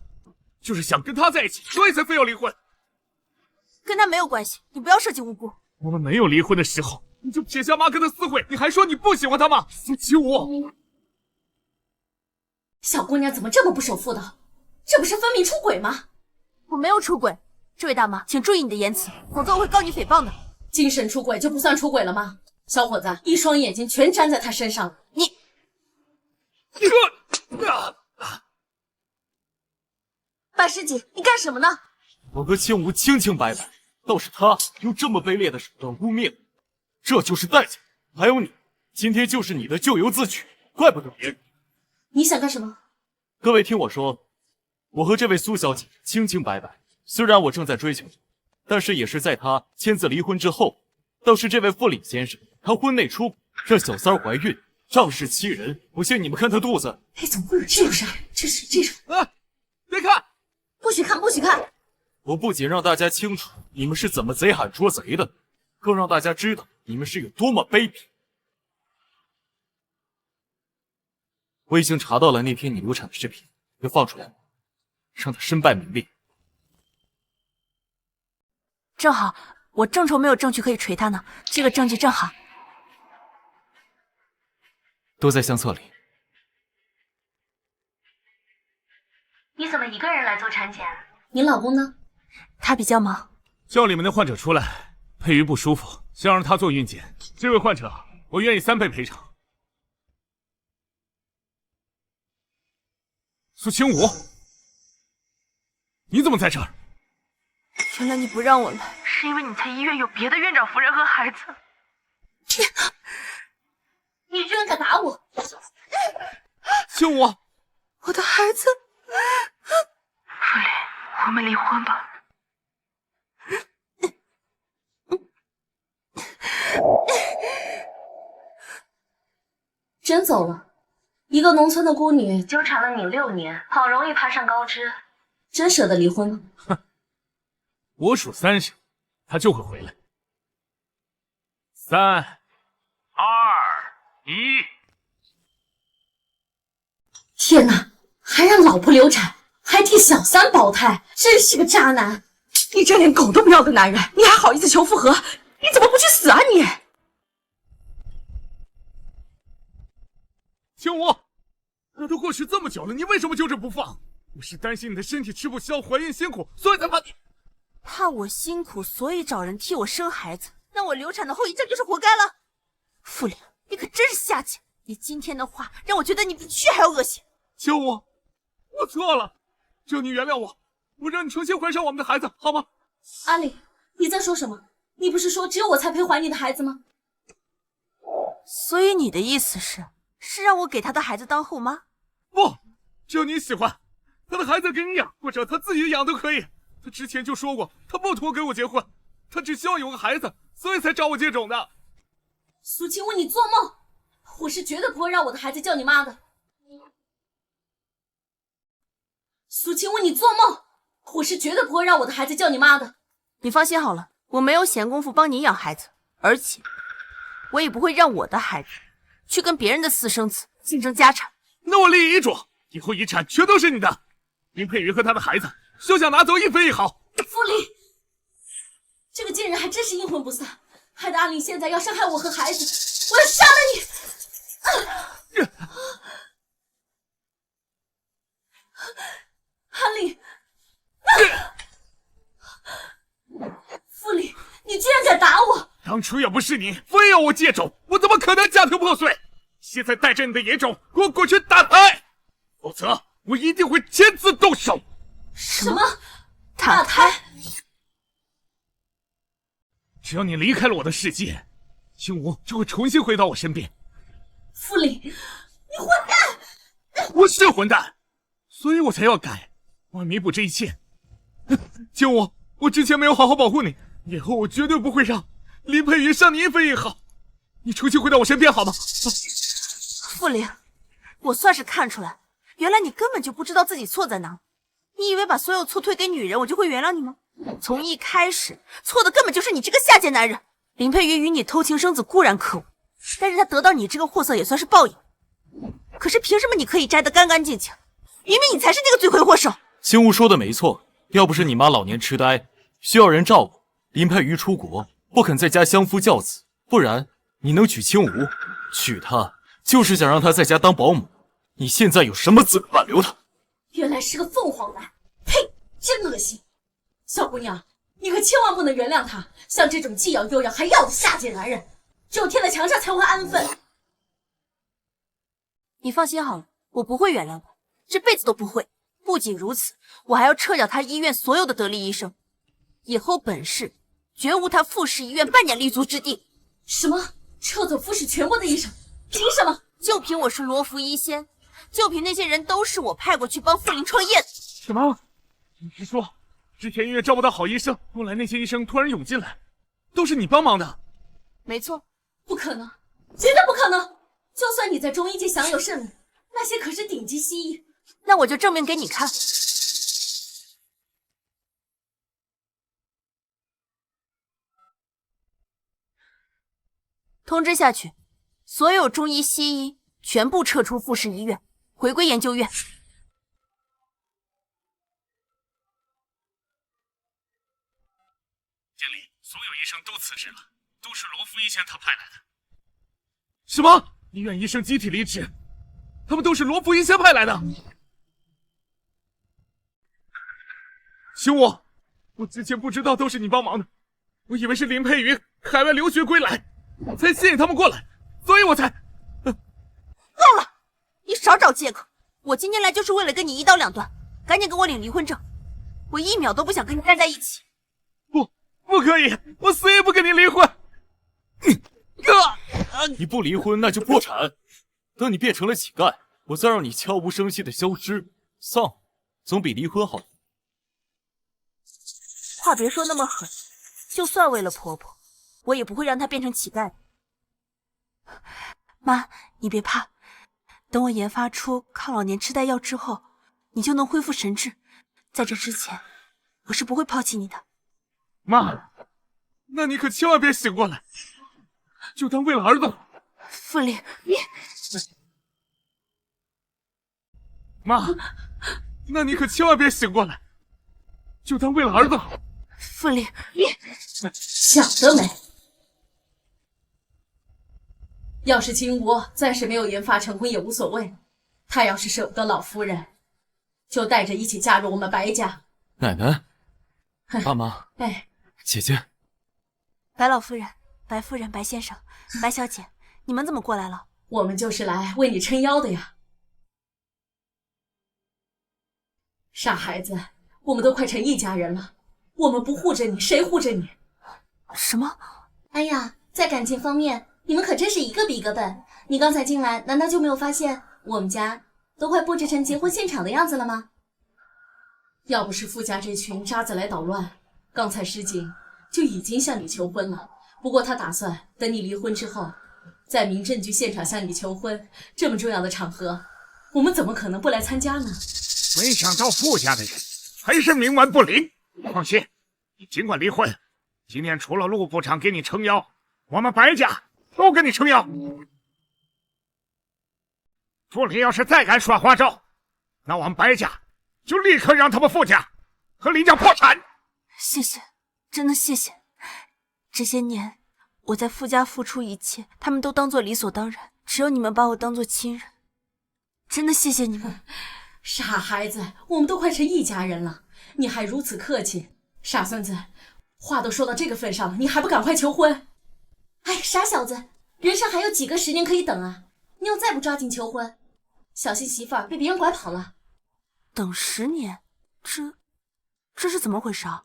就是想跟他在一起，所以才非要离婚？跟他没有关系，你不要涉及无辜。我们没有离婚的时候，你就撇下妈跟他私会，你还说你不喜欢他吗？苏清武，小姑娘怎么这么不守妇道？这不是分明出轨吗？我没有出轨，这位大妈，请注意你的言辞，否则我会告你诽谤的。精神出轨就不算出轨了吗？小伙子，一双眼睛全粘在他身上了。白师姐，你干什么呢？我和清武清清白白，倒是他用这么卑劣的手段污蔑我，这就是代价。还有你，今天就是你的咎由自取，怪不得别人。你想干什么？各位听我说，我和这位苏小姐清清白白，虽然我正在追求你，但是也是在她签字离婚之后。倒是这位傅凛先生，他婚内出轨，让小三儿怀孕，仗势欺人。不信你们看他肚子。哎，怎么会有这种事？这种……别看，不许看，不许看！我不仅让大家清楚你们是怎么贼喊捉贼的，更让大家知道你们是有多么卑鄙。我已经查到了那天你流产的视频，就放出来，让他身败名裂。正好。我正愁没有证据可以锤他呢，这个证据正好。都在相册里。你怎么一个人来做产检？你老公呢？他比较忙。叫里面的患者出来，佩瑜不舒服，想让他做孕检。这位患者，我愿意3倍赔偿。苏清武，你怎么在这儿？原来你不让我来，是因为你在医院有别的院长夫人和孩子。天哪！你居然敢打我！清武，我的孩子。傅林，我们离婚吧。真走了，一个农村的孤女纠缠了你6年，好容易爬上高枝，真舍得离婚吗？哼，我数3声，他就会回来。3、2、1。天哪，还让老婆流产，还替小三保胎，真是个渣男！你这连狗都不要的男人，你还好意思求复合？你怎么不去死啊你！清武，那都过去这么久了，你为什么揪着不放？我是担心你的身体吃不消，怀孕辛苦，所以才把你。怕我辛苦，所以找人替我生孩子，那我流产的后遗症就是活该了。傅玲，你可真是下贱！你今天的话让我觉得你比蛆还要恶心。清武，我错了，求你原谅我，我让你重新怀上我们的孩子，好吗？阿里，你在说什么？你不是说只有我才配怀你的孩子吗？所以你的意思是让我给他的孩子当后妈？不，只要你喜欢，他的孩子给你养，或者他自己养都可以。他之前就说过，他不图跟我结婚，他只希望有个孩子，所以才找我接种的。苏清武，你做梦！我是绝对不会让我的孩子叫你妈的。苏清武，你做梦！我是绝对不会让我的孩子叫你妈的。你放心好了，我没有闲工夫帮你养孩子，而且我也不会让我的孩子去跟别人的私生子竞争家产。那我立遗嘱，以后遗产全都是你的。林佩瑜和他的孩子休想拿走1分1毫。傅林，这个贱人还真是阴魂不散，害得阿玲现在要伤害我和孩子，我要杀了你！阿玲，傅林，你居然敢打我！当初要不是你非要我接种，我怎么可能家庭破碎？现在带着你的野种，给我滚去打胎，否则我一定会亲自动手。什么？打胎？只要你离开了我的世界，清武就会重新回到我身边。傅林，你混蛋！我是混蛋，所以我才要改，我要弥补这一切。清武，我之前没有好好保护你，以后我绝对不会让林佩瑜伤你1分1毫。你重新回到我身边好吗？傅玲，我算是看出来，原来你根本就不知道自己错在哪。你以为把所有错推给女人，我就会原谅你吗？从一开始，错的根本就是你这个下贱男人。林佩瑜与你偷情生子固然可恶，但是他得到你这个货色也算是报应。可是凭什么你可以摘得干干净净？明明你才是那个罪魁祸首。清武说的没错，要不是你妈老年痴呆，需要人照顾，林佩瑜出国不肯在家相夫教子，不然你能娶清武？娶她就是想让她在家当保姆，你现在有什么资格挽留她？原来是个凤凰男，呸，真恶心！小姑娘，你可千万不能原谅他，像这种既要又要还要的下贱男人，只有贴在墙上才会安分。你放心好了，我不会原谅他，这辈子都不会。不仅如此，我还要撤掉他医院所有的得力医生，以后本市绝无他傅氏医院半点立足之地。什么？撤走傅氏全部的医生？凭什么？就凭我是罗浮医仙，就凭那些人都是我派过去帮傅林创业的。什么？你是说，之前医院招不到好医生，后来那些医生突然涌进来，都是你帮忙的？没错，不可能，绝对不可能！就算你在中医界享有盛名，那些可是顶级西医。那我就证明给你看。通知下去，所有中医、西医全部撤出富士医院，回归研究院。监理，所有医生都辞职了，都是罗浮一仙他派来的。什么？医院医生集体离职？他们都是罗浮一仙派来的？秦武，我之前不知道都是你帮忙的，我以为是林佩云海外留学归来，才吸引他们过来，所以我才……够了！你少找借口！我今天来就是为了跟你一刀两断，赶紧给我领离婚证！我1秒都不想跟你待在一起。不可以，我死也不跟你离婚！你不离婚那就破产，等你变成了乞丐，我再让你悄无声息的消失，丧总比离婚好。话别说那么狠，就算为了婆婆，我也不会让她变成乞丐。妈，你别怕，等我研发出抗老年痴呆药之后，你就能恢复神智。在这之前，我是不会抛弃你的。妈，那你可千万别醒过来，就当为了儿子。傅林，你……妈，那你可千万别醒过来，就当为了儿子。傅林，你想得美！要是金吾暂时没有研发成功也无所谓，他要是舍不得老夫人，就带着一起嫁入我们白家。奶奶，爸妈，哎，姐姐，白老夫人、白夫人、白先生、白小姐，你们怎么过来了？我们就是来为你撑腰的呀。傻孩子，我们都快成一家人了，我们不护着你，谁护着你？什么？哎呀，在感情方面，你们可真是一个比一个笨。你刚才进来，难道就没有发现我们家都快布置成结婚现场的样子了吗？要不是傅家这群渣子来捣乱，刚才诗锦就已经向你求婚了。不过他打算等你离婚之后，在民政局现场向你求婚，这么重要的场合，我们怎么可能不来参加呢？没想到傅家的人还是冥顽不灵。放心，你尽管离婚，今天除了陆部长给你撑腰，我们白家都给你撑腰。傅林要是再敢耍花招，那我们白家就立刻让他们傅家和林家破产。谢谢，真的谢谢。这些年我在傅家付出一切，他们都当作理所当然，只有你们把我当作亲人，真的谢谢你们。傻孩子，我们都快成一家人了，你还如此客气。傻孙子，话都说到这个份上了，你还不赶快求婚？哎，傻小子，人生还有几个10年可以等啊？你要再不抓紧求婚，小心媳妇儿被别人拐跑了。等10年，这是怎么回事啊？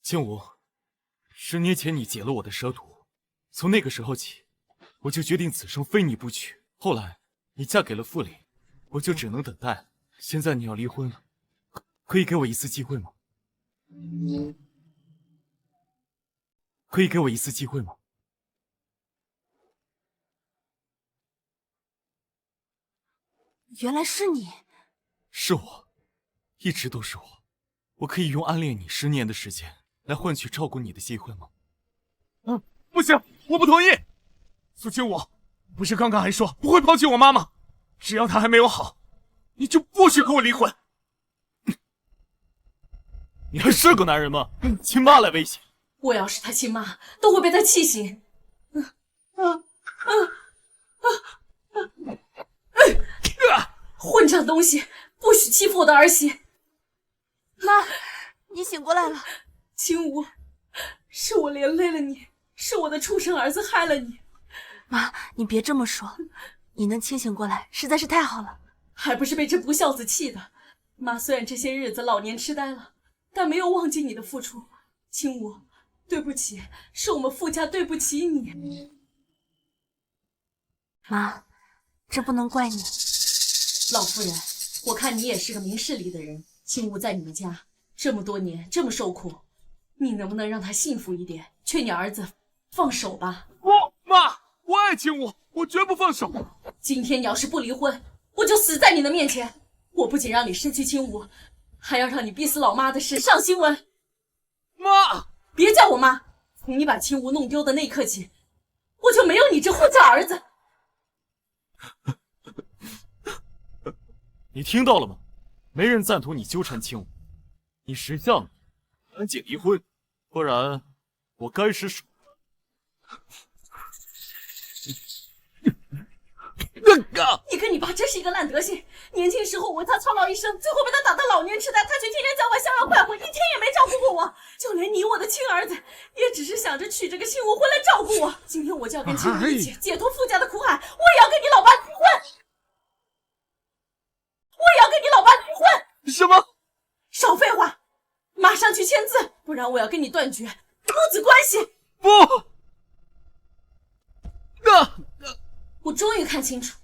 青武，10年前你解了我的蛇毒，从那个时候起，我就决定此生非你不娶。后来你嫁给了傅林，我就只能等待。现在你要离婚了，可以给我一次机会吗？可以给我一次机会吗？原来是你。是我，一直都是我。我可以用暗恋你10年的时间来换取照顾你的机会吗？不行，我不同意。苏青武，不是刚刚还说不会抛弃我妈吗？只要她还没有好，你就不许跟我离婚。你还是个男人吗？用亲妈来威胁？我要是他亲妈，都会被他气醒。混账东西，不许欺负我的儿媳！妈，你醒过来了。青武，是我连累了你，是我的畜生儿子害了你。妈，你别这么说，你能清醒过来实在是太好了。还不是被这不孝子气的。妈虽然这些日子老年痴呆了，但没有忘记你的付出。青武，对不起，是我们傅家对不起你。妈，这不能怪你。老夫人，我看你也是个明事理的人。青梧在你们家这么多年，这么受苦，你能不能让他幸福一点？劝你儿子放手吧。妈，我爱青梧，我绝不放手。今天你要是不离婚，我就死在你的面前。我不仅让你失去青梧，还要让你逼死老妈的事上新闻。妈，别叫我妈！从你把青梧弄丢的那一刻起，我就没有你这混账儿子。你听到了吗？没人赞同你纠缠青梧，你识相了，赶紧离婚，不然我该使手段。你跟你爸真是一个烂德行！年轻时候我为他操劳一生，最后被他打得老年痴呆，他却天天叫我逍遥快活，一天也没照顾过我。就连你我的亲儿子，也只是想着娶这个青梧回来照顾我。今天我就要跟青梧一起解脱傅家的苦海，我也要跟你老爸离婚！我也要跟你老爸离婚！什么？少废话，马上去签字，不然我要跟你断绝母子关系！不！我终于看清楚，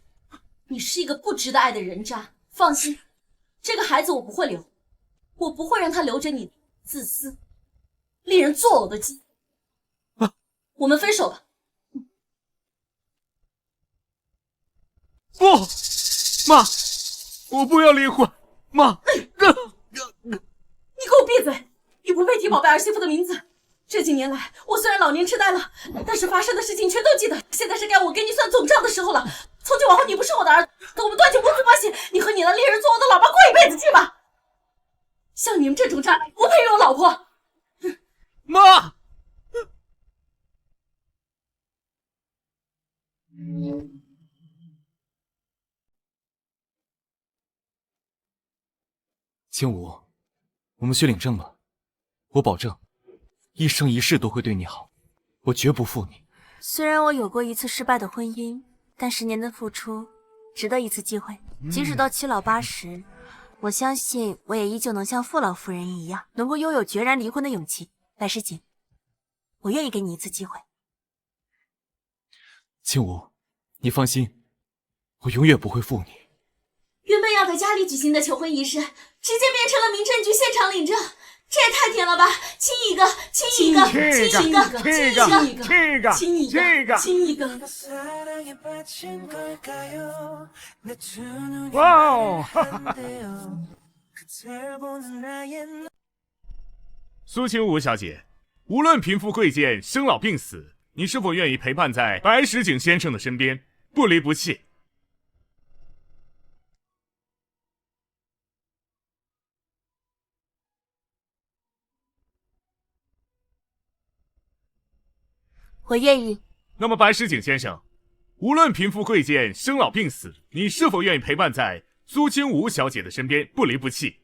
你是一个不值得爱的人渣。放心，这个孩子我不会留，我不会让他留着你自私、令人作呕的基因。我们分手吧。不，妈，我不要离婚。妈，你给我闭嘴！你不配提宝贝儿媳妇的名字。这几年来，我虽然老年痴呆了，但是发生的事情全都记得。现在是该我给你算总账的时候了。从今往后，你不是我的儿子，我们断绝母子关系。你和你那令人作呕的老爸过一辈子去吧。像你们这种渣男，不配拥有老婆。妈！青梧，我们去领证吧。我保证，一生一世都会对你好，我绝不负你。虽然我有过一次失败的婚姻，但10年的付出值得一次机会。即使到七老八十，我相信我也依旧能像傅老夫人一样，能够拥有决然离婚的勇气。白诗锦，我愿意给你一次机会。青梧，你放心，我永远不会负你。原本要在家里举行的求婚仪式，直接变成了民政局现场领证，这也太甜了吧！亲一个，亲一个，亲一个，亲一个，亲一个，亲一个，亲一个。哇哦！苏青梧小姐，无论贫富贵贱、生老病死，你是否愿意陪伴在白石井先生的身边，不离不弃？我愿意。那么，白石井先生，无论贫富贵贱、生老病死，你是否愿意陪伴在苏青梧小姐的身边，不离不弃？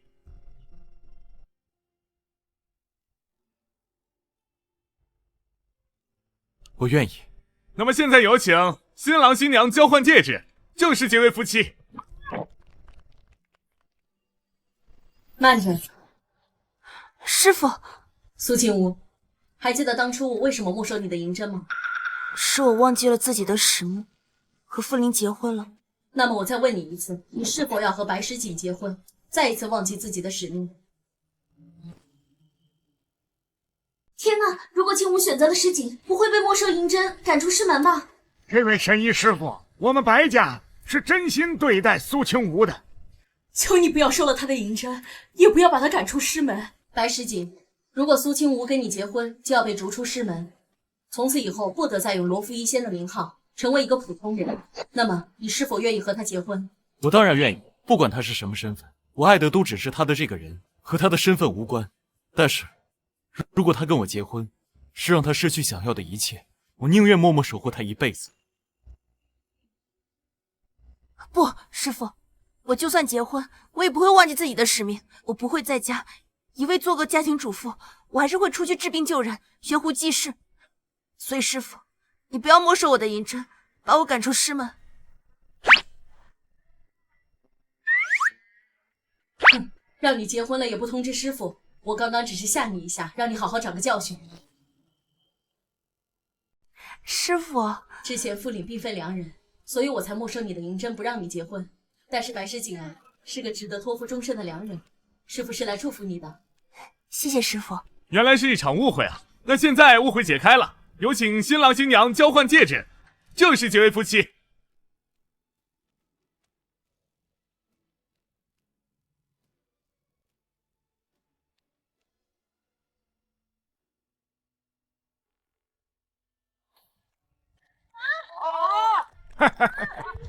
我愿意。那么，现在有请新郎新娘交换戒指，正式结为夫妻。慢着，师傅。苏青梧，还记得当初我为什么没收你的银针吗？是我忘记了自己的使命，和傅林结婚了。那么我再问你一次，你是否要和白石锦结婚，再一次忘记自己的使命？天哪！如果青梧选择了石锦，不会被没收银针，赶出师门吧？这位神医师傅，我们白家是真心对待苏青梧的。求你不要收了他的银针，也不要把他赶出师门。白石锦，如果苏青梧跟你结婚，就要被逐出师门，从此以后不得再用罗浮一仙的名号，成为一个普通人。那么，你是否愿意和他结婚？我当然愿意，不管他是什么身份，我爱的都只是他的这个人，和他的身份无关。但是，如果他跟我结婚，是让他失去想要的一切，我宁愿默默守护他一辈子。不，师傅，我就算结婚，我也不会忘记自己的使命。我不会在家一味做个家庭主妇，我还是会出去治病救人，悬壶济世。所以师傅，你不要没收我的银针，把我赶出师门。哼，让你结婚了也不通知师傅，我刚刚只是吓你一下，让你好好长个教训。师傅，之前傅领并非良人，所以我才没收你的银针，不让你结婚。但是白世锦啊，是个值得托付终身的良人，师父是来祝福你的。谢谢师父。原来是一场误会啊！那现在误会解开了，有请新郎新娘交换戒指，正式结为夫妻。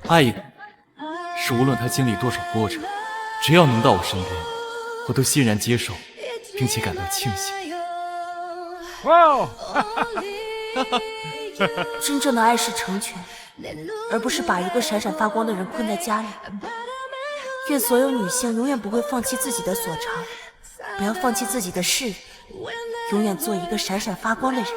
爱一个人，是无论他经历多少波折，只要能到我身边，我都欣然接受，并且感到庆幸。哇哦！真正的爱是成全，而不是把一个闪闪发光的人困在家里。愿所有女性永远不会放弃自己的所长，不要放弃自己的事业，永远做一个闪闪发光的人。